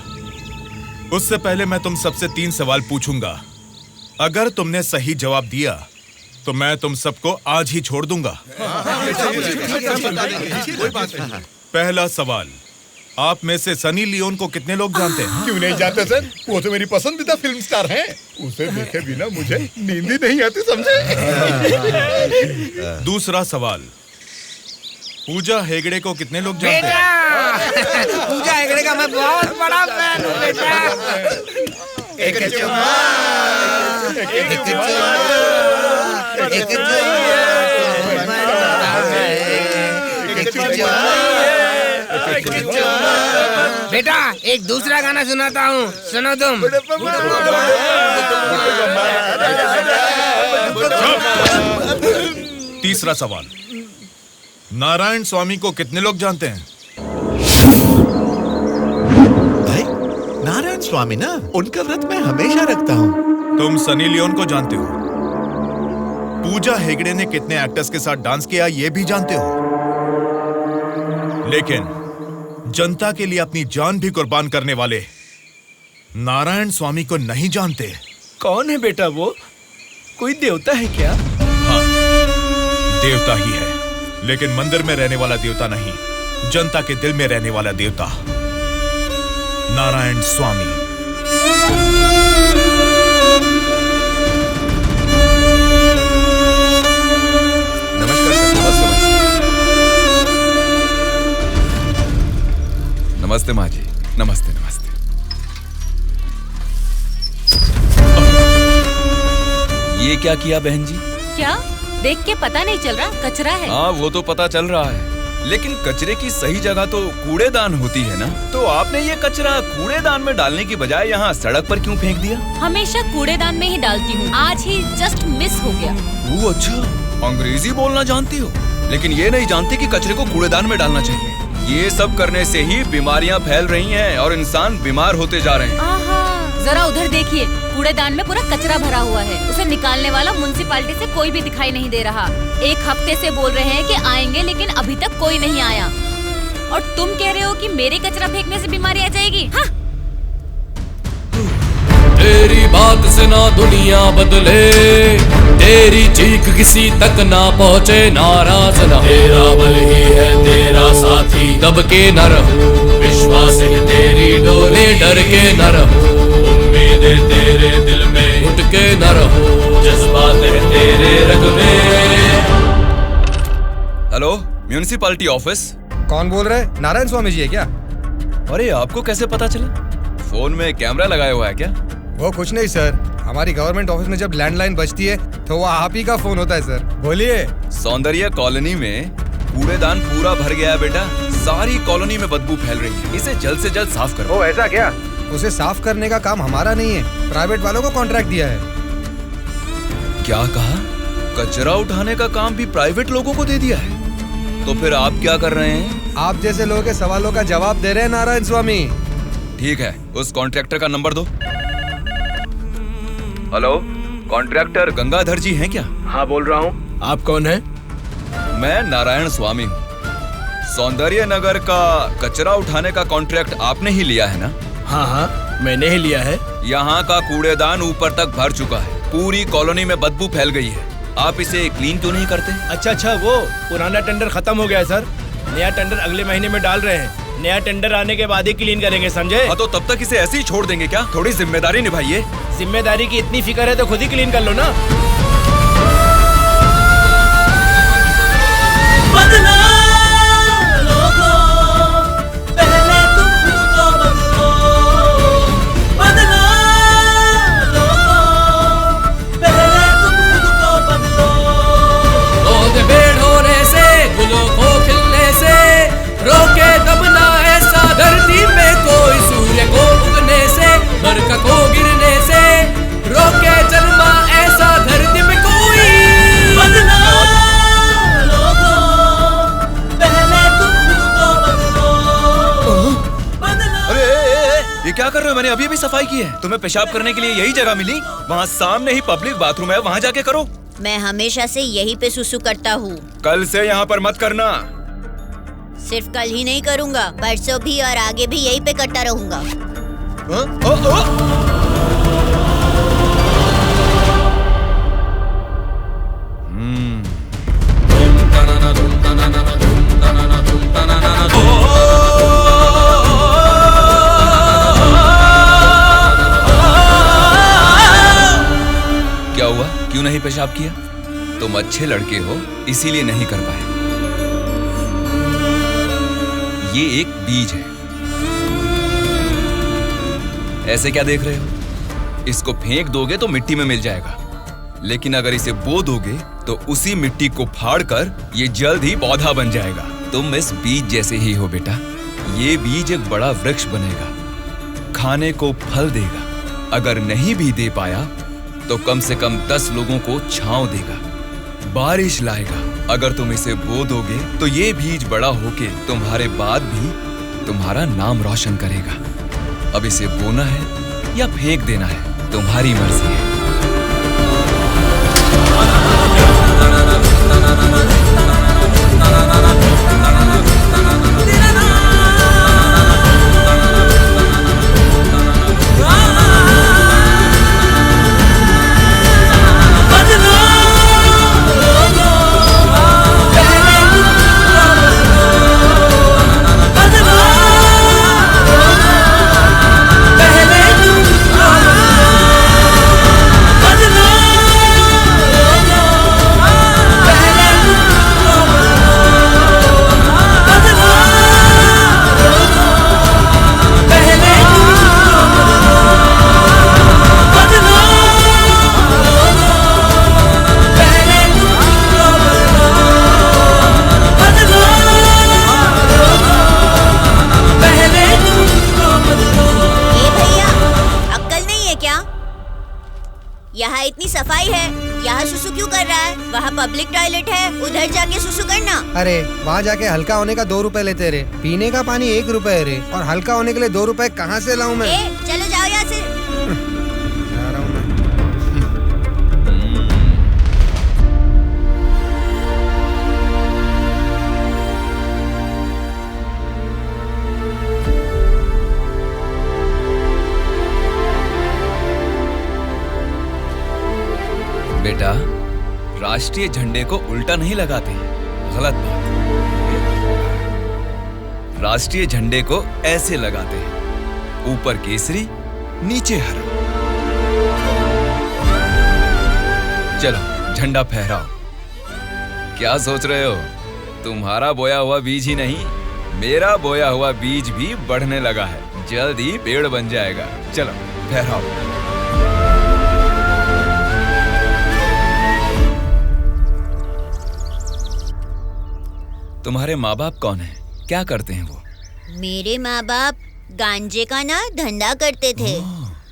उससे पहले मैं तुम सबसे 3 सवाल पूछूंगा। अगर तुमने सही जवाब दिया तो मैं तुम सबको आज ही छोड़ दूंगा। पहला सवाल, आप में से सनी लियोन को कितने लोग जानते हैं? क्यों नहीं जानते सर, वो तो मेरी पसंदीदा फिल्म स्टार हैं। उसे देखे बिना मुझे नींद ही नहीं आती, समझे? दूसरा सवाल, पूजा हेगड़े को कितने लोग जानते हैं? पूजा हेगड़े का मैं बहुत बड़ा फैन हूँ बेटा। एक चुम्मा, एक चुम्मा, एक चुम्मा। बेटा एक दूसरा गाना सुनाता हूँ, सुनो तुम। तीसरा सवाल, नारायण स्वामी को कितने लोग जानते हैं? भाई नारायण स्वामी ना, उनका व्रत मैं हमेशा रखता हूँ। तुम सनी लियोन को जानते हो? पूजा हेगड़े ने कितने एक्टर्स के साथ डांस किया ये भी जानते हो? लेकिन जनता के लिए अपनी जान भी कुर्बान करने वाले नारायण स्वामी को नहीं जानते। कौन है बेटा वो? कोई देवता है क्या? हाँ, देवता ही है, लेकिन मंदिर में रहने वाला देवता नहीं, जनता के दिल में रहने वाला देवता, नारायण स्वामी। नमस्कार सर। नमस्ते माँ जी। नमस्ते नमस्ते। ये क्या किया बहन जी? क्या देख के पता नहीं चल रहा? कचरा है। हाँ वो तो पता चल रहा है, लेकिन कचरे की सही जगह तो कूड़ेदान होती है ना। तो आपने ये कचरा कूड़ेदान में डालने की बजाय यहाँ सड़क पर क्यों फेंक दिया? हमेशा कूड़ेदान में ही डालती हूँ, आज ही जस्ट मिस हो गया। वो अच्छा, अंग्रेजी बोलना जानती हो, लेकिन ये नहीं जानती कि कचरे को कूड़ेदान में डालना चाहिए। ये सब करने से ही बीमारियाँ फैल रही हैं और इंसान बीमार होते जा रहे हैं। जरा उधर देखिए, कूड़ेदान में पूरा कचरा भरा हुआ है। उसे निकालने वाला म्युनिसिपैलिटी से कोई भी दिखाई नहीं दे रहा। 1 हफ्ते से बोल रहे हैं कि आएंगे, लेकिन अभी तक कोई नहीं आया। और तुम कह रहे हो कि मेरे कचरा फेंकने से बीमारी आ जाएगी? हाँ? तेरी बात से ना दुनिया बदले, तेरी चीख किसी तक ना पहुँचे, नाराज न। तेरा बल ही है तेरा साथी, दब के न रहो, विश्वास है तेरी डोरी, डर के न रहो, उम्मीदें तेरे दिल में उठ के न रहो, जज्बात है तेरे रग में। Hello, municipality office. कौन बोल रहा है? नारायण स्वामी जी है क्या? अरे आपको कैसे पता चला? फोन में कैमरा लगाया हुआ है क्या? वो कुछ नहीं सर, हमारी गवर्नमेंट ऑफिस में जब लैंडलाइन बजती है तो वो आप ही का फोन होता है सर। बोलिए। सौंदर्य कॉलोनी में कूड़ेदान पूरा भर गया है बेटा। सारी कॉलोनी में बदबू फैल रही है, इसे जल्द से जल्द साफ करो। ओ ऐसा क्या? उसे साफ करने का काम हमारा नहीं है, प्राइवेट वालों को कॉन्ट्रैक्ट दिया है। क्या कहा? कचरा उठाने का काम भी प्राइवेट लोगों को दे दिया है? तो फिर आप क्या कर रहे हैं? आप जैसे लोगों के सवालों का जवाब दे रहे हैं नारायण स्वामी। ठीक है, उस कॉन्ट्रैक्टर का नंबर दो। हेलो, कॉन्ट्रैक्टर गंगाधर जी हैं क्या? हाँ बोल रहा हूँ। आप कौन है? मैं नारायण स्वामी हूँ। सौंदर्य नगर का कचरा उठाने का कॉन्ट्रैक्ट आपने ही लिया है ना? हाँ हाँ मैंने ही लिया है। यहाँ का कूड़ेदान ऊपर तक भर चुका है, पूरी कॉलोनी में बदबू फैल गई है। आप इसे क्लीन क्यों नहीं करते? अच्छा, वो पुराना टेंडर खत्म हो गया है सर, नया टेंडर अगले महीने में डाल रहे हैं। नया टेंडर आने के बाद ही क्लीन करेंगे, समझे? हाँ तो तब तक इसे ऐसे ही छोड़ देंगे क्या? थोड़ी जिम्मेदारी निभाइए। जिम्मेदारी की इतनी फिक्र है तो खुद ही क्लीन कर लो ना। रोके तब ना ऐसा धरती में कोई सूर्य को उगने से, बरखा को गिरने से, रोके जन्मा ऐसा धरती में कोई। बदला लोगों, पहले तुम खुद को बदलो। अरे ये क्या कर रहे हो? मैंने अभी अभी सफाई की है। तुम्हें पेशाब करने के लिए यही जगह मिली? वहाँ सामने ही पब्लिक बाथरूम है, वहाँ जाके करो। मैं हमेशा से यहीं पे सुसु करता हूँ। कल से यहाँ पर मत करना। सिर्फ कल ही नहीं करूँगा, परसों भी और आगे भी यहीं पे करता रहूँगा। क्या हुआ? क्यों नहीं पेशाब किया? तुम अच्छे लड़के हो, इसीलिए नहीं कर पाए। ये एक बीज है। ऐसे क्या देख रहे हो? इसको फेंक दोगे तो मिट्टी में मिल जाएगा, लेकिन अगर इसे बो दोगे तो उसी मिट्टी को फाड़कर ये जल्द ही पौधा बन जाएगा। तुम इस बीज जैसे ही हो बेटा। ये बीज एक बड़ा वृक्ष बनेगा, खाने को फल देगा। अगर नहीं भी दे पाया तो कम से कम 10 लोगों को छांव देगा, बारिश लाएगा। अगर तुम इसे बो दोगे तो ये बीज बड़ा होके तुम्हारे बाद भी तुम्हारा नाम रोशन करेगा। अब इसे बोना है या फेंक देना है, तुम्हारी मर्जी है। यहाँ इतनी सफाई है, यहाँ सुसु क्यों कर रहा है? वहाँ पब्लिक टॉयलेट है, उधर जाके सुसु करना। अरे वहाँ जाके हल्का होने का 2 रुपए लेते रे, पीने का पानी 1 रुपए रे, और हल्का होने के लिए 2 रुपए कहाँ से लाऊं मैं? चलो जाओ यहाँ से। जा रहा हूँ मैं। बेटा, राष्ट्रीय झंडे को उल्टा नहीं लगाते, गलत बात। राष्ट्रीय झंडे को ऐसे लगाते हैं, ऊपर केसरी, नीचे हरा। चलो झंडा फहराओ। क्या सोच रहे हो? तुम्हारा बोया हुआ बीज ही नहीं, मेरा बोया हुआ बीज भी बढ़ने लगा है, जल्द ही पेड़ बन जाएगा। चलो फहराओ। तुम्हारे माँ बाप कौन है? क्या करते हैं वो? मेरे माँ बाप गांजे का ना धंधा करते थे।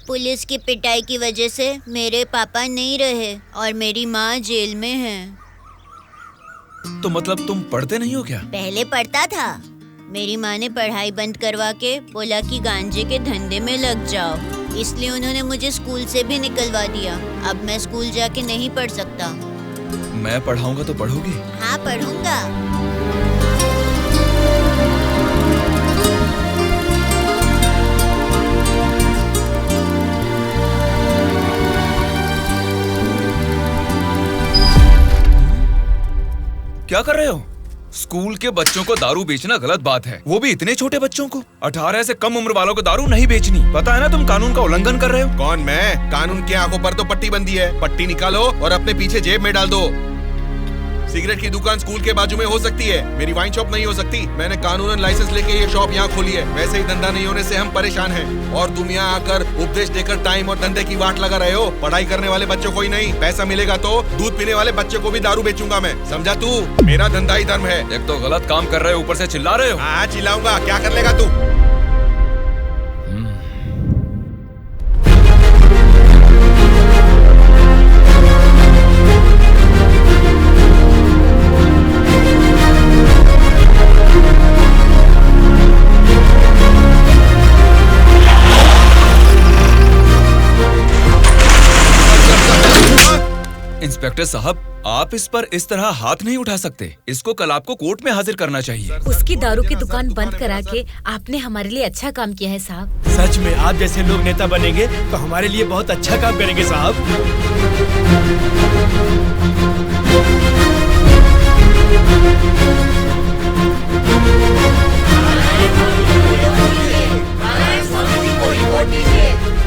पुलिस की पिटाई की वजह से मेरे पापा नहीं रहे और मेरी माँ जेल में है। तो मतलब तुम पढ़ते नहीं हो क्या? पहले पढ़ता था, मेरी माँ ने पढ़ाई बंद करवा के बोला कि गांजे के धंधे में लग जाओ, इसलिए उन्होंने मुझे स्कूल से भी निकलवा दिया। अब मैं स्कूल जाके नहीं पढ़ सकता। मैं पढ़ाऊंगा तो पढ़ोगी? हाँ पढ़ूंगा। क्या कर रहे हो? स्कूल के बच्चों को दारू बेचना गलत बात है, वो भी इतने छोटे बच्चों को। 18 से कम उम्र वालों को दारू नहीं बेचनी। पता है ना तुम कानून का उल्लंघन कर रहे हो। कौन मैं? कानून की आंखों पर तो पट्टी बंदी है। पट्टी निकालो और अपने पीछे जेब में डाल दो। सिगरेट की दुकान स्कूल के बाजू में हो सकती है, मेरी वाइन शॉप नहीं हो सकती। मैंने कानूनन लाइसेंस लेके ये शॉप यहाँ खोली है। वैसे ही धंधा नहीं होने से हम परेशान हैं और तुम यहाँ आकर उपदेश देकर टाइम और धंधे की वाट लगा रहे हो। पढ़ाई करने वाले बच्चों को ही नहीं, पैसा मिलेगा तो दूध पीने वाले बच्चे को भी दारू बेचूंगा मैं, समझा तू? मेरा धंधा ही धर्म है। एक तो गलत काम कर रहे हो, ऊपर से चिल्ला रहे हो। हाँ चिल्लाऊंगा, क्या कर लेगा तू? इंस्पेक्टर साहब, आप इस पर इस तरह हाथ नहीं उठा सकते। इसको कल आपको कोर्ट में हाजिर करना चाहिए। उसकी दारू की दुकान बंद करा के आपने हमारे लिए अच्छा काम किया है साहब। सच में आप जैसे लोग नेता बनेंगे तो हमारे लिए बहुत अच्छा काम करेंगे साहब।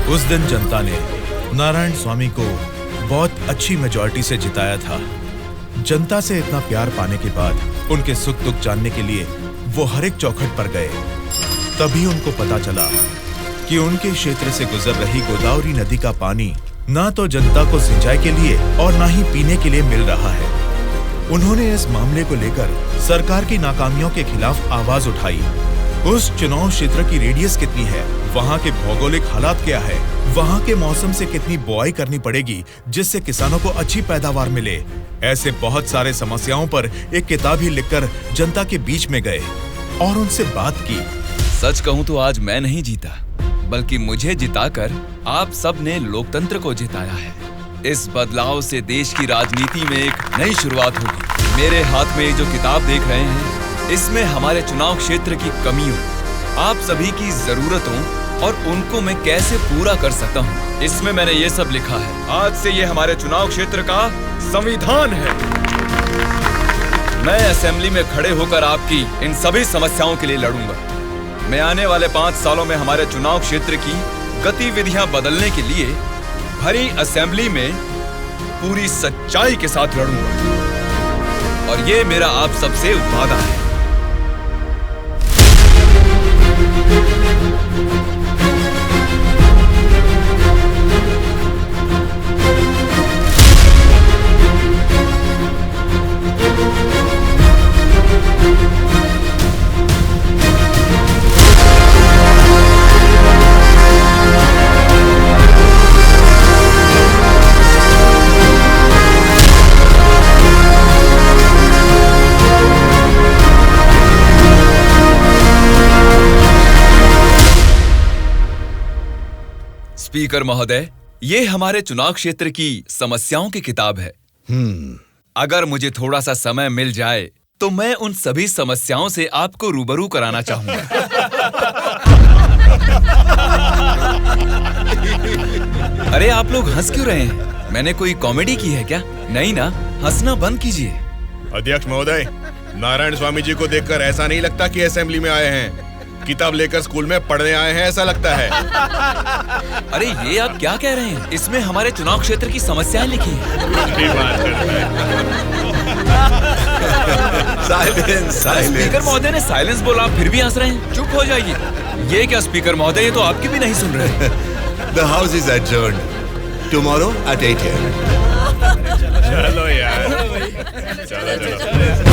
उस दिन जनता ने नारायण स्वामी को बहुत अच्छी मेजॉरिटी से जिताया था। जनता से इतना प्यार पाने के बाद उनके सुख दुख जानने के लिए वो हर एक चौखट पर गए। तभी उनको पता चला कि उनके क्षेत्र से गुजर रही गोदावरी नदी का पानी ना तो जनता को सिंचाई के लिए और ना ही पीने के लिए मिल रहा है। उन्होंने इस मामले को लेकर सरकार की नाकामियों के खिलाफ आवाज उठाई। उस चुनाव क्षेत्र की रेडियस कितनी है, वहाँ के भौगोलिक हालात क्या है, वहाँ के मौसम से कितनी बुआई करनी पड़ेगी जिससे किसानों को अच्छी पैदावार मिले, ऐसे बहुत सारे समस्याओं पर एक किताब ही लिखकर जनता के बीच में गए और उनसे बात की। सच कहूँ तो आज मैं नहीं जीता, बल्कि मुझे जिताकर आप सब ने लोकतंत्र को जिताया है। इस बदलाव से देश की राजनीति में एक नई शुरुआत होगी। मेरे हाथ में जो किताब देख रहे हैं, इसमें हमारे चुनाव क्षेत्र की कमियों, आप सभी की जरूरतों और उनको मैं कैसे पूरा कर सकता हूँ, इसमें मैंने ये सब लिखा है। आज से ये हमारे चुनाव क्षेत्र का संविधान है। मैं असेंबली में खड़े होकर आपकी इन सभी समस्याओं के लिए लड़ूंगा। मैं आने वाले 5 सालों में हमारे चुनाव क्षेत्र की गतिविधियां बदलने के लिए भरी असेंबली में पूरी सच्चाई के साथ लड़ूंगा और ये मेरा आप सबसे वादा है। स्पीकर महोदय, ये हमारे चुनाव क्षेत्र की समस्याओं की किताब है। अगर मुझे थोड़ा सा समय मिल जाए तो मैं उन सभी समस्याओं से आपको रूबरू कराना चाहूंगा। अरे आप लोग हंस क्यों रहे हैं? मैंने कोई कॉमेडी की है क्या? नहीं ना, हंसना बंद कीजिए। अध्यक्ष महोदय, नारायण स्वामी जी को देखकर ऐसा नहीं लगता कि असेंबली में आए हैं, किताब लेकर स्कूल में पढ़ने आए हैं ऐसा लगता है। अरे ये आप क्या कह रहे हैं? इसमें हमारे चुनाव क्षेत्र की समस्याएं लिखी हैं। स्पीकर महोदय ने साइलेंस बोला, फिर भी हंस रहे हैं। चुप हो जाइए। ये क्या स्पीकर महोदय, ये तो आपकी भी नहीं सुन रहे। The house is adjourned. Tomorrow at 8 a.m. चलो यार, चलो।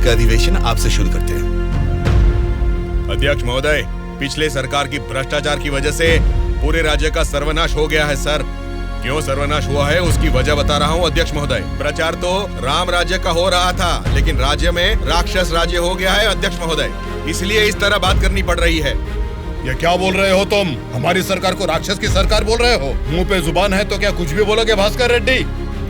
का अधिवेशन आपसे शुरू करते हैं। अध्यक्ष महोदय, पिछले सरकार की भ्रष्टाचार की वजह से पूरे राज्य का सर्वनाश हो गया है सर। क्यों सर्वनाश हुआ है उसकी वजह बता रहा हूँ अध्यक्ष महोदय। प्रचार तो राम राज्य का हो रहा था, लेकिन राज्य में राक्षस राज्य हो गया है अध्यक्ष महोदय, इसलिए इस तरह बात करनी पड़ रही है। ये क्या बोल रहे हो तुम? हमारी सरकार को राक्षस की सरकार बोल रहे हो? मुंह पे जुबान है तो क्या कुछ भी बोलोगे भास्कर रेड्डी?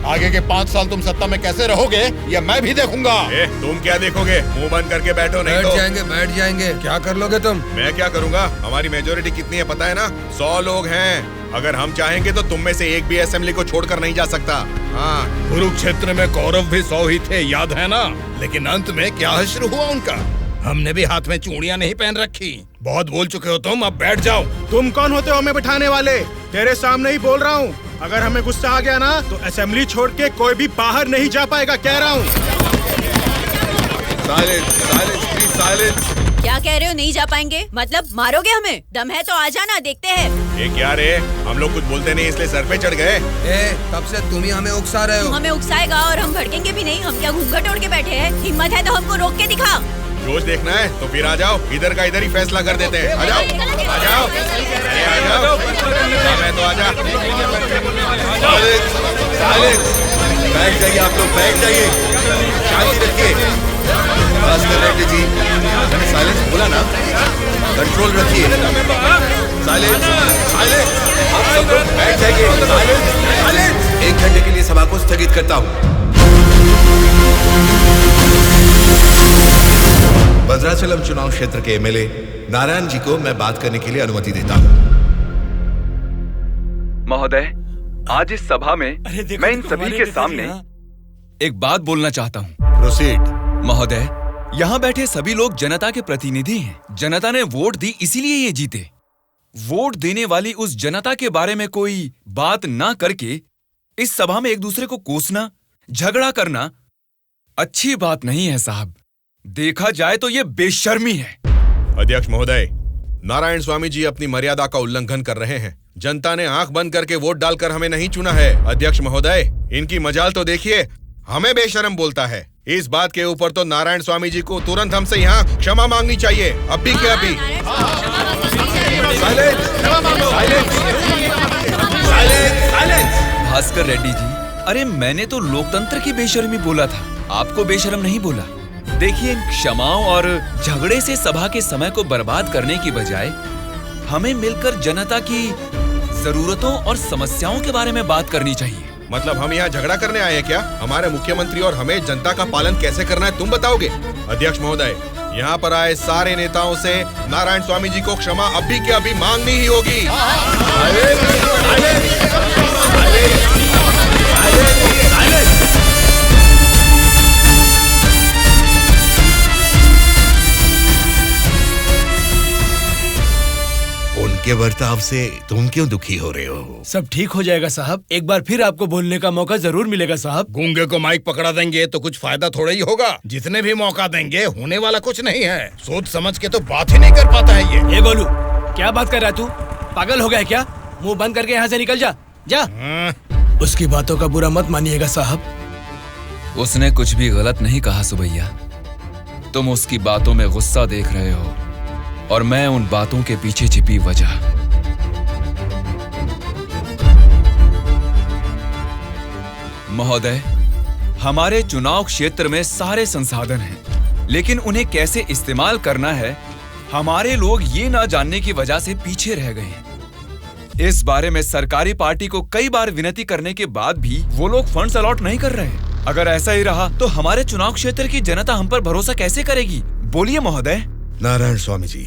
आगे के 5 साल तुम सत्ता में कैसे रहोगे ये मैं भी देखूंगा। तुम क्या देखोगे? मुंह बंद करके बैठो, नहीं तो बैठ जाएंगे। क्या कर लोगे तुम? मैं क्या करूंगा? हमारी मेजोरिटी कितनी है पता है ना? 100 लोग हैं। अगर हम चाहेंगे तो तुम में से एक भी असेंबली को छोड़कर नहीं जा सकता। हाँ, कुरुक्षेत्र में कौरव भी 100 ही थे, याद है ना? लेकिन अंत में क्या हश्र हुआ उनका? हमने भी हाथ में चूड़ियां नहीं पहन रखी। बहुत बोल चुके हो तुम, अब बैठ जाओ। तुम कौन होते हो हमें बिठाने वाले? तेरे सामने ही बोल रहा हूँ, अगर हमें गुस्सा आ गया ना तो असेंबली छोड़ के कोई भी बाहर नहीं जा पाएगा, कह रहा हूँ। क्या कह रहे हो नहीं जा पाएंगे? मतलब मारोगे हमें? दम है तो आ जाना, देखते हैं। ये क्या रे, हम लोग कुछ बोलते नहीं इसलिए सर पे चढ़ गए। तब से तुम ही हमें उकसा रहे हो। हमें उकसाएगा और हम भड़केंगे भी नहीं। हम क्या घूंघट ओढ़ के बैठे हैं? हिम्मत है तो हमको रोक के दिखा। रोज देखना है तो फिर आ जाओ, इधर का इधर ही फैसला कर देते हैं। आ जाओ, आ जाओ, अरे आ जाओ, मैं तो आ जा। बैठ जाइए आप लोग, बैठ जाइए, शांति रखिए। भास्कर रेड्डी जी, मैंने साइलेंस बोला ना, कंट्रोल रखिए। साइलेंस, साइलेंस, आप सब लोग बैठ जाइए। Silence, silence. 1 घंटे के लिए सभा को स्थगित करता हूँ। भद्राचलम चुनाव क्षेत्र के एमएलए नारायण जी को मैं बात करने के लिए अनुमति देता हूँ। महोदय, आज इस सभा में मैं इन सभी के सामने एक बात बोलना चाहता हूँ। प्रोसीड। महोदय, यहाँ बैठे सभी लोग जनता के प्रतिनिधि हैं। जनता ने वोट दी इसीलिए ये जीते। वोट देने वाली उस जनता के बारे में कोई बात ना करके इस सभा में एक दूसरे को कोसना, झगड़ा करना अच्छी बात नहीं है साहब। देखा जाए तो ये बेशर्मी है। अध्यक्ष महोदय, नारायण स्वामी जी अपनी मर्यादा का उल्लंघन कर रहे हैं। जनता ने आंख बंद करके वोट डालकर हमें नहीं चुना है। अध्यक्ष महोदय, इनकी मजाल तो देखिए, हमें बेशर्म बोलता है। इस बात के ऊपर तो नारायण स्वामी जी को तुरंत हमसे यहाँ क्षमा मांगनी चाहिए, अभी के अभी। भास्कर रेड्डी जी, अरे मैंने तो लोकतंत्र की बेशर्मी बोला था, आपको बेशर्म नहीं बोला। देखिए, इन क्षमाओं और झगड़े से सभा के समय को बर्बाद करने की बजाय हमें मिलकर जनता की जरूरतों और समस्याओं के बारे में बात करनी चाहिए। मतलब हम यहाँ झगड़ा करने आए हैं क्या? हमारे मुख्यमंत्री और हमें जनता का पालन कैसे करना है तुम बताओगे? अध्यक्ष महोदय, यहाँ पर आए सारे नेताओं से नारायण स्वामी जी को क्षमा अभी के अभी मांगनी ही होगी। उनके बर्ताव से तुम क्यों दुखी हो रहे हो? सब ठीक हो जाएगा साहब, एक बार फिर आपको बोलने का मौका जरूर मिलेगा साहब। गूंगे को माइक पकड़ा देंगे तो कुछ फायदा थोड़ा ही होगा। जितने भी मौका देंगे होने वाला कुछ नहीं है। सोच समझ के तो बात ही नहीं कर पाता है ये बोलू, क्या बात कर रहा है तू? पागल हो गया क्या? मुंह बंद करके यहाँ से निकल जा, जा। उसकी बातों का बुरा मत मानिएगा साहब। उसने कुछ भी गलत नहीं कहा सुबैया। तुम उसकी बातों में गुस्सा देख रहे हो और मैं उन बातों के पीछे छिपी वजह। महोदय, हमारे चुनाव क्षेत्र में सारे संसाधन हैं, लेकिन उन्हें कैसे इस्तेमाल करना है हमारे लोग ये ना जानने की वजह से पीछे रह गए हैं। इस बारे में सरकारी पार्टी को कई बार विनती करने के बाद भी वो लोग फंड्स अलॉट नहीं कर रहे हैं। अगर ऐसा ही रहा तो हमारे चुनाव क्षेत्र की जनता हम पर भरोसा कैसे करेगी? बोलिए महोदय। नारायण स्वामी जी,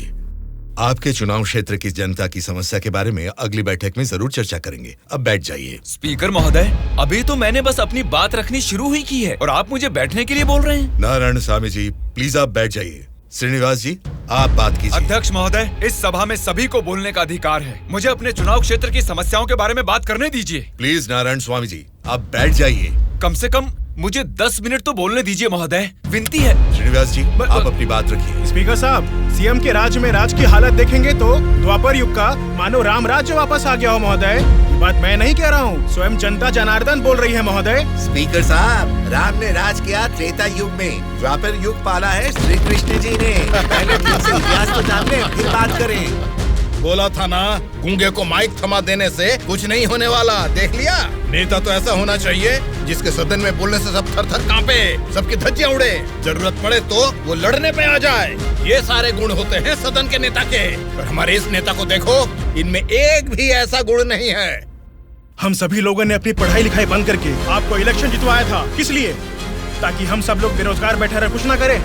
आपके चुनाव क्षेत्र की जनता की समस्या के बारे में अगली बैठक में जरूर चर्चा करेंगे। अब बैठ जाइए। स्पीकर महोदय, अभी तो मैंने बस अपनी बात रखनी शुरू ही की है और आप मुझे बैठने के लिए बोल रहे हैं। नारायण स्वामी जी, प्लीज आप बैठ जाइए। श्रीनिवास जी, आप बात कीजिए। अध्यक्ष महोदय, इस सभा में सभी को बोलने का अधिकार है। मुझे अपने चुनाव क्षेत्र की समस्याओं के बारे में बात करने दीजिए। प्लीज नारायण स्वामी जी, आप बैठ जाइए। कम से कम मुझे 10 मिनट तो बोलने दीजिए महोदय, विनती है। श्रीनिवास जी, आप अपनी बात रखिए। स्पीकर साहब, सीएम के राज्य में राज की हालत देखेंगे तो द्वापर युग का मानो राम राज्य वापस आ गया हो महोदय। ये बात मैं नहीं कह रहा हूँ, स्वयं जनता जनार्दन बोल रही है महोदय। स्पीकर साहब, राम ने राज किया त्रेता युग में, द्वापर युग पाला है श्री कृष्ण जी ने। पहले ठीक से इतिहास तो जान ले, फिर बात करें। बोला था ना, गूंगे को माइक थमा देने से कुछ नहीं होने वाला। देख लिया, नेता तो ऐसा होना चाहिए जिसके सदन में बोलने से सब थर थर कांपे, सबकी धज्जियां उड़े, जरूरत पड़े तो वो लड़ने पे आ जाए। ये सारे गुण होते हैं सदन के नेता के। और हमारे इस नेता को देखो, इनमें एक भी ऐसा गुण नहीं है। हम सभी लोगों ने अपनी पढ़ाई लिखाई बंद करके आपको इलेक्शन जितवाया था, किस लिए? ताकि हम सब लोग बेरोजगार बैठे रहे, कुछ ना करें।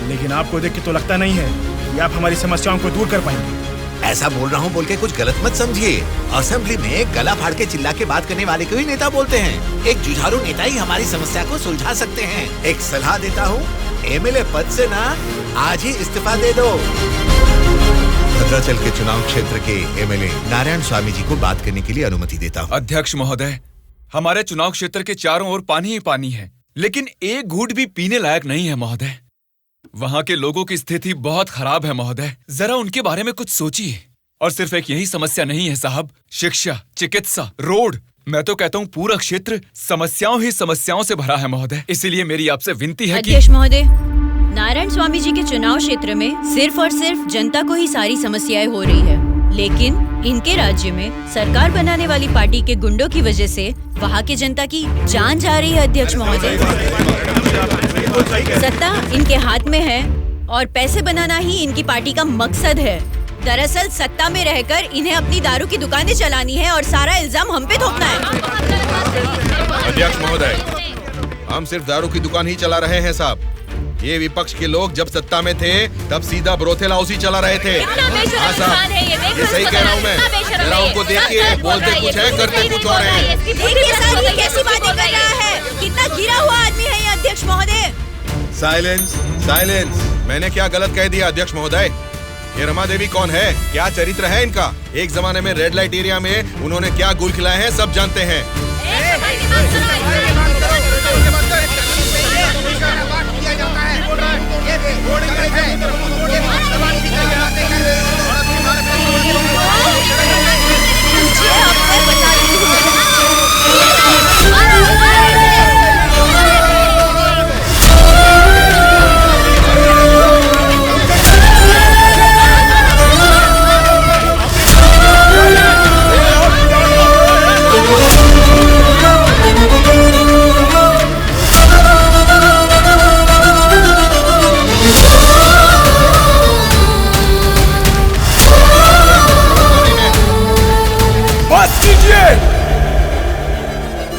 लेकिन आपको देख के तो लगता नहीं है कि आप हमारी समस्याओं को दूर कर पाएंगे। ऐसा बोल रहा हूँ बोल के कुछ गलत मत समझिए। असेंबली में गला फाड़ के चिल्ला के बात करने वाले को ही नेता बोलते हैं। एक जुझारू नेता ही हमारी समस्या को सुलझा सकते हैं। एक सलाह देता हूँ, एमएलए पद से ना आज ही इस्तीफा दे दो। भद्राचल के चुनाव क्षेत्र के एमएलए नारायण स्वामी जी को बात करने के लिए अनुमति देता हूँ। अध्यक्ष महोदय, हमारे चुनाव क्षेत्र के चारों ओर पानी ही पानी है, लेकिन एक घूंट भी पीने लायक नहीं है महोदय। वहाँ के लोगों की स्थिति बहुत खराब है महोदय, जरा उनके बारे में कुछ सोचिए। और सिर्फ एक यही समस्या नहीं है साहब, शिक्षा, चिकित्सा, रोड, मैं तो कहता हूँ पूरा क्षेत्र समस्याओं ही समस्याओं से भरा है महोदय। इसीलिए मेरी आपसे विनती है कि अध्यक्ष महोदय, नारायण स्वामी जी के चुनाव क्षेत्र में सिर्फ और सिर्फ जनता को ही सारी समस्याएं हो रही है, लेकिन इनके राज्य में सरकार बनाने वाली पार्टी के गुंडों की वजह से वहाँ की जनता की जान जा रही है। अध्यक्ष महोदय, सत्ता इनके हाथ में है और पैसे बनाना ही इनकी पार्टी का मकसद है। दरअसल सत्ता में रहकर इन्हें अपनी दारू की दुकानें चलानी है और सारा इल्जाम हम पे थोपना है। अध्यक्ष महोदय, हम सिर्फ दारू की दुकान ही चला रहे हैं साहब। ये विपक्ष के लोग जब सत्ता में थे तब सीधा ब्रोथेल हाउस ही चला रहे थे। हाँ साहब, ये सही कह रहा हूँ मैं। जरा उनको देखिए, बोलते कुछ है, करते कुछ और है। देखिए सर, ये कैसी बातें कर रहा है, कितना गिरा हुआ आदमी है ये अध्यक्ष महोदय। Silence, silence. मैंने क्या गलत कह दिया अध्यक्ष महोदय? ये रमा देवी कौन है, क्या चरित्र है इनका? एक जमाने में रेड लाइट एरिया में उन्होंने क्या गुल खिलाए हैं सब जानते हैं।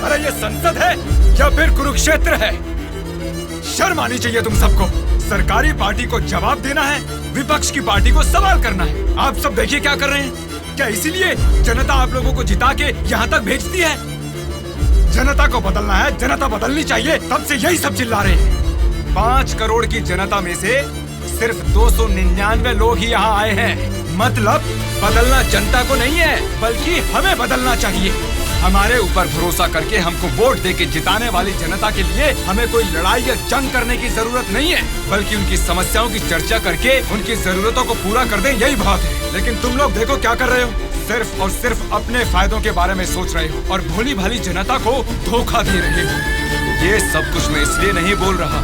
अरे ये संसद है या फिर कुरुक्षेत्र है? शर्म आनी चाहिए तुम सबको। सरकारी पार्टी को जवाब देना है, विपक्ष की पार्टी को सवाल करना है। आप सब देखिए क्या कर रहे हैं। क्या इसीलिए जनता आप लोगों को जिता के यहाँ तक भेजती है? जनता को बदलना है, जनता बदलनी चाहिए, तब से यही सब चिल्ला रहे हैं। 5 करोड़ की जनता में से सिर्फ 299 लोग ही यहाँ आए हैं। मतलब बदलना जनता को नहीं है, बल्कि हमें बदलना चाहिए। हमारे ऊपर भरोसा करके हमको वोट देके जिताने वाली जनता के लिए हमें कोई लड़ाई या जंग करने की जरूरत नहीं है, बल्कि उनकी समस्याओं की चर्चा करके उनकी जरूरतों को पूरा कर दें, यही बहुत है। लेकिन तुम लोग देखो क्या कर रहे हो, सिर्फ और सिर्फ अपने फायदों के बारे में सोच रहे हो और भोली भाली जनता को धोखा दे रहे हो। ये सब कुछ मैं इसलिए नहीं बोल रहा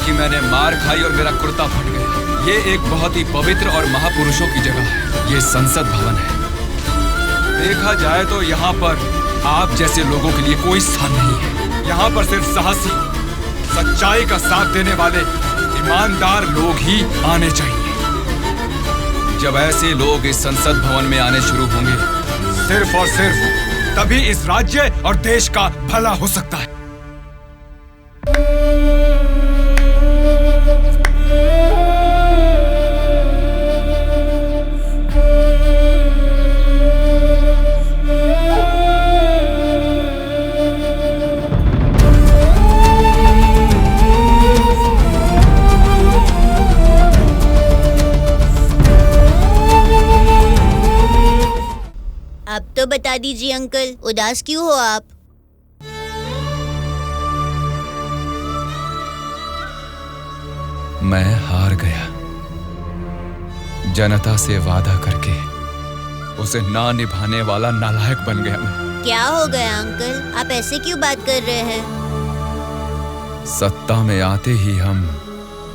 कि मैंने मार खाई और मेरा कुर्ता फट गया। ये एक बहुत ही पवित्र और महापुरुषों की जगह है, ये संसद भवन है। देखा जाए तो यहाँ पर आप जैसे लोगों के लिए कोई स्थान नहीं है। यहाँ पर सिर्फ साहसी, सच्चाई का साथ देने वाले ईमानदार लोग ही आने चाहिए। जब ऐसे लोग इस संसद भवन में आने शुरू होंगे, सिर्फ और सिर्फ तभी इस राज्य और देश का भला हो सकता है। अब तो बता दीजिए अंकल, उदास क्यों हो आप? मैं हार गया। जनता से वादा करके उसे ना निभाने वाला नालायक बन गया मैं। क्या हो गया अंकल, आप ऐसे क्यों बात कर रहे हैं? सत्ता में आते ही हम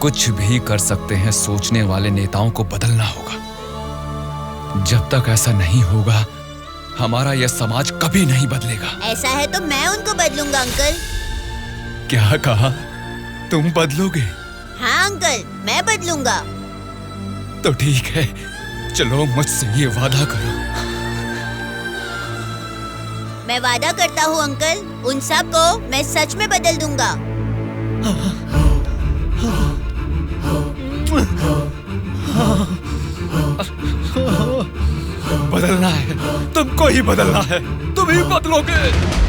कुछ भी कर सकते हैं सोचने वाले नेताओं को बदलना होगा। जब तक ऐसा नहीं होगा हमारा यह समाज कभी नहीं बदलेगा। ऐसा है तो मैं उनको बदलूंगा अंकल। क्या कहा? तुम बदलोगे? हाँ अंकल, मैं बदलूंगा। तो ठीक है, चलो मुझसे ये वादा करो। मैं वादा करता हूँ अंकल, उन सब को मैं सच में बदल दूंगा। बदलना है, तुमको ही बदलना है, तुम ही बदलोगे।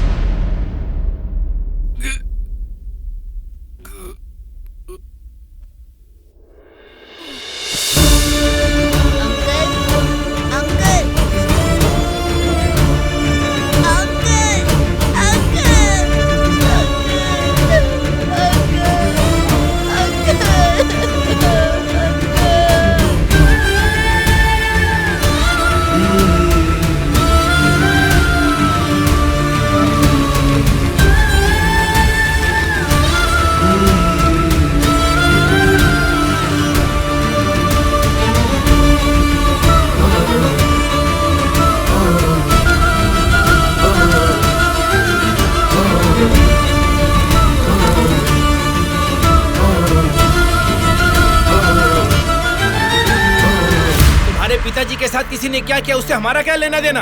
पिताजी के साथ किसी ने क्या किया उससे हमारा क्या लेना देना?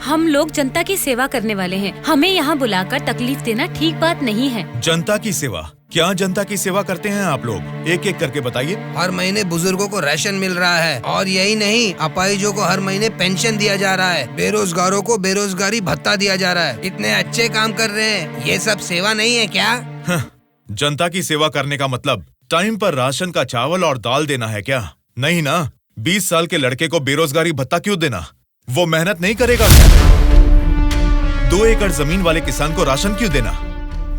हम लोग जनता की सेवा करने वाले हैं, हमें यहाँ बुलाकर तकलीफ देना ठीक बात नहीं है। जनता की सेवा? क्या जनता की सेवा करते हैं आप लोग? एक एक करके बताइए। हर महीने बुजुर्गों को राशन मिल रहा है, और यही नहीं, अपाहिजों को हर महीने पेंशन दिया जा रहा है, बेरोजगारों को बेरोजगारी भत्ता दिया जा रहा है। इतने अच्छे काम कर रहे हैं, ये सब सेवा नहीं है क्या? जनता की सेवा करने का मतलब टाइम पर राशन का चावल और दाल देना है क्या? नहीं ना। 20 साल के लड़के को बेरोजगारी भत्ता क्यों देना? वो मेहनत नहीं करेगा क्या? 2 एकड़ जमीन वाले किसान को राशन क्यों देना?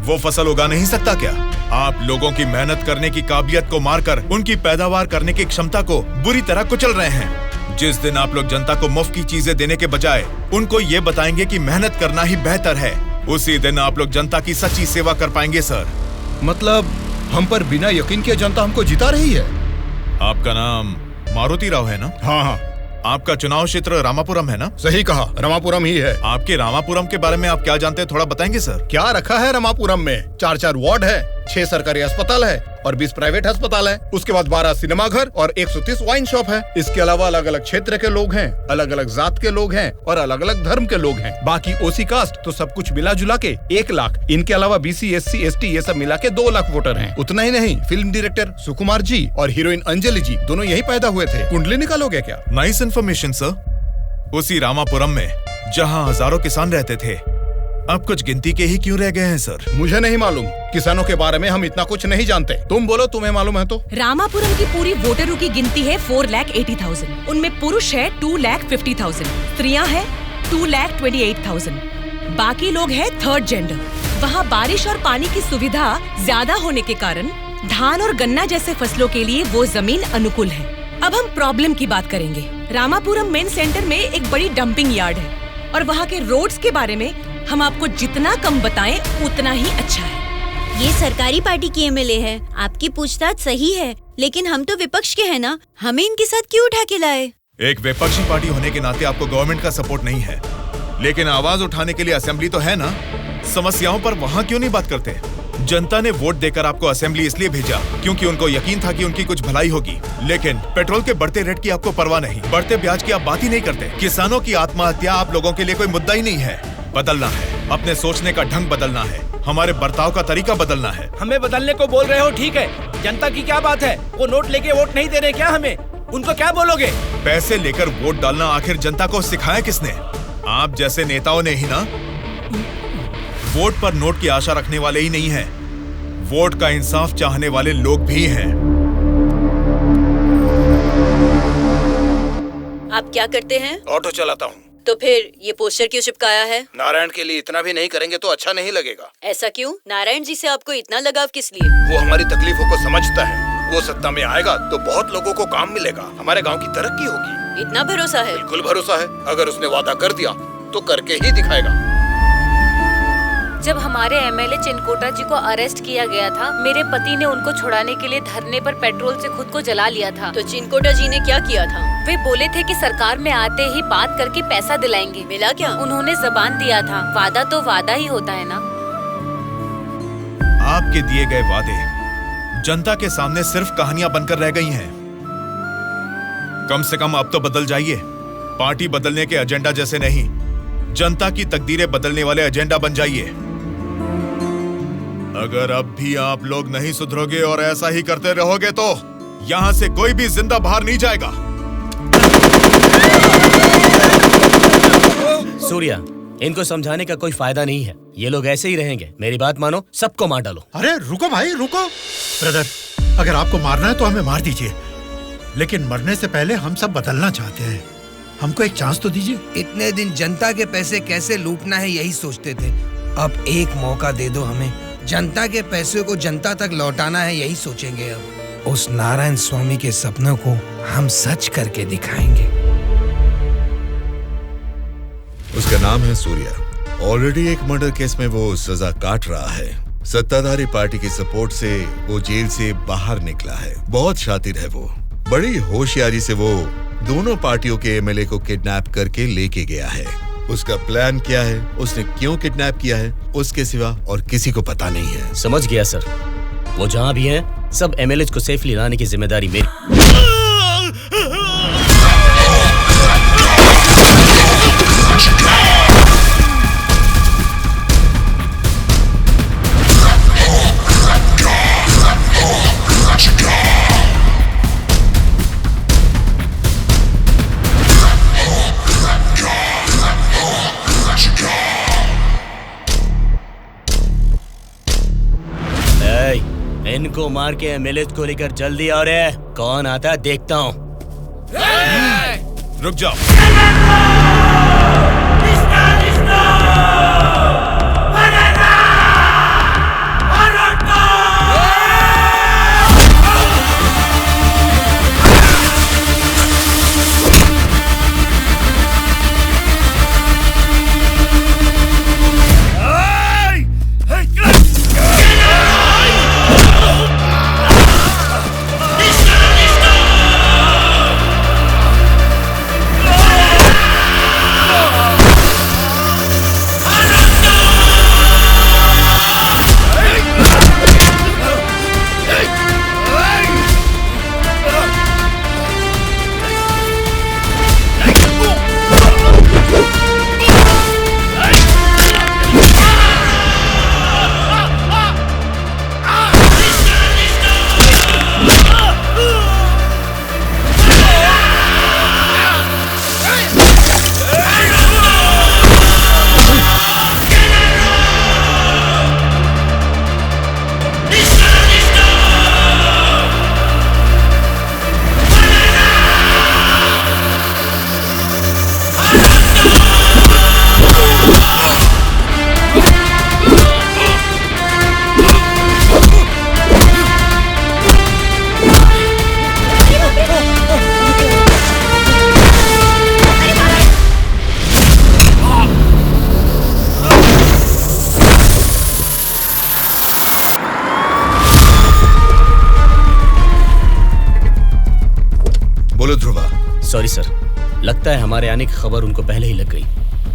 वो फसल उगा नहीं सकता क्या? आप लोगों की मेहनत करने की काबिलियत को मारकर उनकी पैदावार करने की क्षमता को बुरी तरह कुचल रहे हैं। जिस दिन आप लोग जनता को मुफ्त की चीजें देने के बजाय उनको ये बताएंगे कि मेहनत करना ही बेहतर है, उसी दिन आप लोग जनता की सच्ची सेवा कर पाएंगे सर। मतलब हम पर बिना यकीन के जनता हमको जिता रही है। आपका नाम मारुति राव है ना? हाँ हाँ। आपका चुनाव क्षेत्र रामापुरम है ना? सही कहा, रामापुरम ही है। आपके रामापुरम के बारे में आप क्या जानते हैं, थोड़ा बताएंगे सर? क्या रखा है रामापुरम में? 4 वार्ड है, 6 सरकारी अस्पताल है और 20 प्राइवेट अस्पताल है। उसके बाद 12 सिनेमा घर और 130 वाइन शॉप है। इसके अलावा अलग अलग क्षेत्र के लोग हैं, अलग अलग जात के लोग हैं और अलग अलग धर्म के लोग हैं। बाकी ओसी कास्ट तो सब कुछ मिला जुला के 1 लाख। इनके अलावा BC SC ST ये सब मिला के 2 लाख वोटर हैं। उतना ही नहीं, फिल्म डायरेक्टर सुकुमार जी और हीरोइन अंजलि जी दोनों यही पैदा हुए थे। कुंडली निकालोगे क्या? Nice information sir. उसी रामापुरम में जहाँ हजारों किसान रहते थे, अब कुछ गिनती के ही क्यों रह गए हैं सर? मुझे नहीं मालूम, किसानों के बारे में हम इतना कुछ नहीं जानते। तुम बोलो, तुम्हें मालूम है तो? रामापुरम की पूरी वोटरों की गिनती है 4,80,000। उनमें पुरुष है 2,50,000, स्त्रियां है 2,28,000। बाकी लोग है 3rd जेंडर। वहाँ बारिश और पानी की सुविधा ज्यादा होने के कारण धान और गन्ना जैसे फसलों के लिए वो जमीन अनुकूल है। अब हम प्रॉब्लम की बात करेंगे। रामापुरम मेन सेंटर में एक बड़ी डंपिंग यार्ड है और वहाँ के रोड्स के बारे में हम आपको जितना कम बताएं उतना ही अच्छा है। ये सरकारी पार्टी की MLA है, आपकी पूछताछ सही है, लेकिन हम तो विपक्ष के हैं ना, हमें इनके साथ क्यों उठा के लाए? एक विपक्षी पार्टी होने के नाते आपको गवर्नमेंट का सपोर्ट नहीं है, लेकिन आवाज उठाने के लिए असेंबली तो है ना। समस्याओं पर वहाँ क्यों नहीं बात करते? जनता ने वोट देकर आपको असेंबली इसलिए भेजा क्योंकि उनको यकीन था कि उनकी कुछ भलाई होगी। लेकिन पेट्रोल के बढ़ते रेट की आपको परवाह नहीं, बढ़ते ब्याज की आप बात ही नहीं करते। किसानों की आत्महत्या आप लोगों के लिए कोई मुद्दा ही नहीं है। बदलना है, अपने सोचने का ढंग बदलना है, हमारे बर्ताव का तरीका बदलना है। हमें बदलने को बोल रहे हो, ठीक है, जनता की क्या बात है? वो नोट लेके वोट नहीं दे रहे क्या हमें? उनको क्या बोलोगे? पैसे लेकर वोट डालना आखिर जनता को सिखाया किसने? आप जैसे नेताओं ने ही ना। वोट पर नोट की आशा रखने वाले ही नहीं हैं, वोट का इंसाफ चाहने वाले लोग भी हैं। आप क्या करते हैं? ऑटो चलाता हूँ। तो फिर ये पोस्टर क्यों चिपकाया है? नारायण के लिए इतना भी नहीं करेंगे तो अच्छा नहीं लगेगा। ऐसा क्यों? नारायण जी से आपको इतना लगाव किस लिए? वो हमारी तकलीफों को समझता है। वो सत्ता में आएगा तो बहुत लोगों को काम मिलेगा, हमारे गांव की तरक्की होगी। इतना भरोसा है? बिल्कुल भरोसा है। अगर उसने वादा कर दिया तो करके ही दिखाएगा। जब हमारे एमएलए चिनकोटा जी को अरेस्ट किया गया था, मेरे पति ने उनको छुड़ाने के लिए धरने पर पेट्रोल से खुद को जला लिया था। तो चिनकोटा जी ने क्या किया था? वे बोले थे कि सरकार में आते ही बात करके पैसा दिलाएंगे। मिला क्या? उन्होंने जबान दिया था। वादा तो वादा ही होता है ना। आपके दिए गए वादे जनता के सामने सिर्फ कहानियां बनकर रह गई हैं। कम से कम अब तो बदल जाइए। पार्टी बदलने के एजेंडा जैसे नहीं, जनता की तकदीरें बदलने वाले एजेंडा बन जाइए। अगर अब भी आप लोग नहीं सुधरोगे और ऐसा ही करते रहोगे तो यहां से कोई भी जिंदा बाहर नहीं जाएगा। सूर्या, इनको समझाने का कोई फायदा नहीं है। ये लोग ऐसे ही रहेंगे। मेरी बात मानो, सबको मार डालो। अरे रुको भाई, रुको। ब्रदर, अगर आपको मारना है तो हमें मार दीजिए, लेकिन मरने से पहले हम सब बदलना चाहते हैं। हमको एक चांस तो दीजिए। इतने दिन जनता के पैसे कैसे लूटना है यही सोचते थे। अब एक मौका दे दो हमें। जनता के पैसे को जनता तक लौटाना है यही सोचेंगे। अब उस नारायण स्वामी के सपनों को हम सच करके दिखाएंगे। उसका नाम है सूर्या। ऑलरेडी एक मर्डर केस में वो सजा काट रहा है। सत्ताधारी पार्टी की सपोर्ट से वो जेल से बाहर निकला है। बहुत शातिर है वो। बड़ी होशियारी से वो दोनों पार्टियों के एमएलए को किडनैप करके लेके गया है। उसका प्लान क्या है, उसने क्यों किडनैप किया है, उसके सिवा और किसी को पता नहीं है। समझ गया सर। वो जहाँ भी हैं, सब एमएलए को सेफली लाने की जिम्मेदारी मेरी। इनको मार के एमएलए को लेकर जल्दी आ रहे हैं। कौन आता है देखता हूँ। रुक जाओ। सॉरी सर, लगता है हमारे आने की खबर उनको पहले ही लग गई।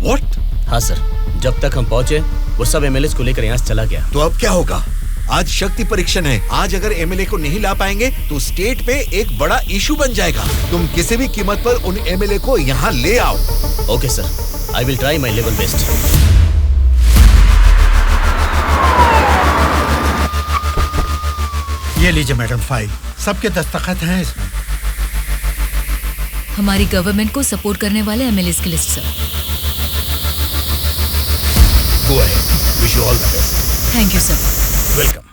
What? हाँ सर, जब तक हम पहुंचे वो सब एमएलए को लेकर यहाँ से चला गया। तो अब क्या होगा? आज शक्ति परीक्षण है। आज अगर एमएलए को नहीं ला पाएंगे तो स्टेट पे एक बड़ा इशू बन जाएगा। तुम किसी भी कीमत पर उन एमएलए को यहाँ ले आओ। Okay sir, I will try my level best. ये लीजिए मैडम फाइल, सबके दस्तखत हैं इसमें। हमारी गवर्नमेंट को सपोर्ट करने वाले एमएलए की list sir. Go ahead, wish you all the best. Thank you sir. Welcome.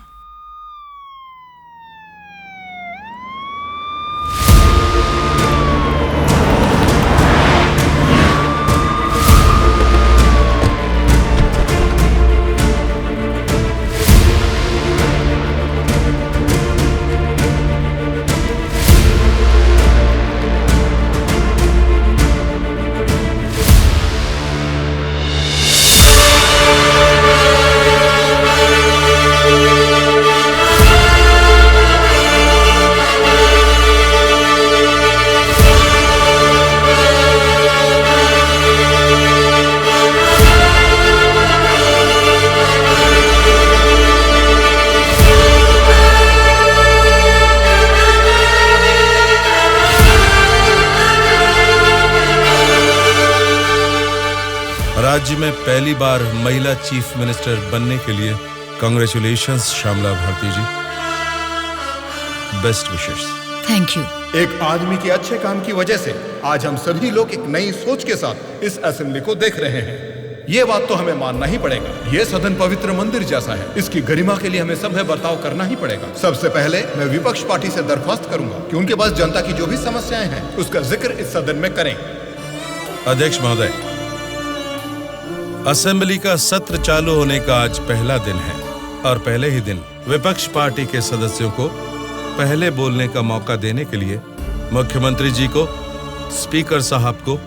राज्य में पहली बार महिला चीफ मिनिस्टर बनने के लिए congratulations Shyamala Bharti ji. Best wishes. Thank you. एक आदमी के अच्छे काम की वजह से आज हम सभी लोग एक नई सोच के साथ इस असेंबली को देख रहे हैं। ये बात तो हमें मानना ही पड़ेगा। ये सदन पवित्र मंदिर जैसा है। इसकी गरिमा के लिए हमें सभ्य बर्ताव करना ही पड़ेगा। सबसे पहले मैं विपक्ष पार्टी से दरख्वास्त करूंगा कि उनके पास जनता की जो भी समस्याएं हैं उसका जिक्र इस सदन में करें। अध्यक्ष महोदय, असेंबली का सत्र चालू होने का आज पहला दिन है और पहले ही दिन विपक्ष पार्टी के सदस्यों को पहले बोलने का मौका देने के लिए मुख्यमंत्री जी को, स्पीकर साहब को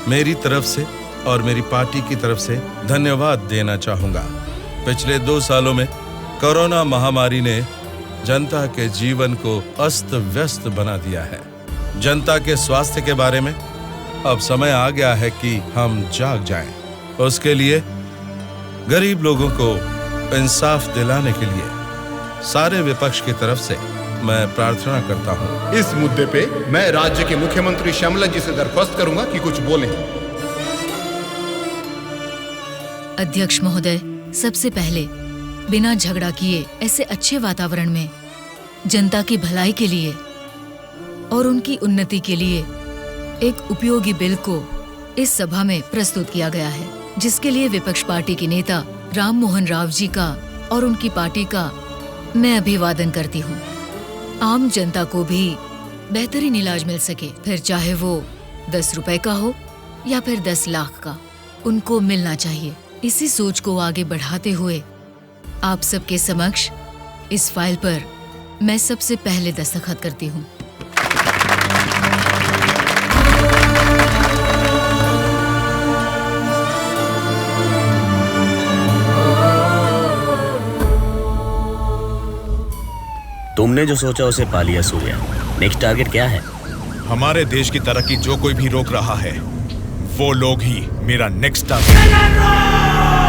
मेरी तरफ से और मेरी पार्टी की तरफ से धन्यवाद देना चाहूंगा। पिछले 2 सालों में कोरोना महामारी ने जनता के जीवन को अस्त व्यस्त बना दिया है। जनता के स्वास्थ्य के बारे में अब समय आ गया है कि हम जाग जाएं। उसके लिए गरीब लोगों को इंसाफ दिलाने के लिए सारे विपक्ष की तरफ से मैं प्रार्थना करता हूं। इस मुद्दे पे मैं राज्य के मुख्यमंत्री श्यामला जी से दरख्वास्त करूंगा कि कुछ बोलें। अध्यक्ष महोदय, सबसे पहले बिना झगड़ा किए ऐसे अच्छे वातावरण में जनता की भलाई के लिए और उनकी उन्नति के लिए एक उपयोगी बिल को इस सभा में प्रस्तुत किया गया है, जिसके लिए विपक्ष पार्टी के नेता राम मोहन राव जी का और उनकी पार्टी का मैं अभिवादन करती हूँ। आम जनता को भी बेहतरीन इलाज मिल सके, फिर चाहे वो 10 रुपए का हो या फिर 10 लाख का, उनको मिलना चाहिए। इसी सोच को आगे बढ़ाते हुए आप सबके समक्ष इस फाइल पर मैं सबसे पहले दस्तखत करती हूँ। तुमने जो सोचा उसे पा लिया सूर्या। नेक्स्ट टारगेट क्या है? हमारे देश की तरक्की जो कोई भी रोक रहा है वो लोग ही मेरा नेक्स्ट टारगेट।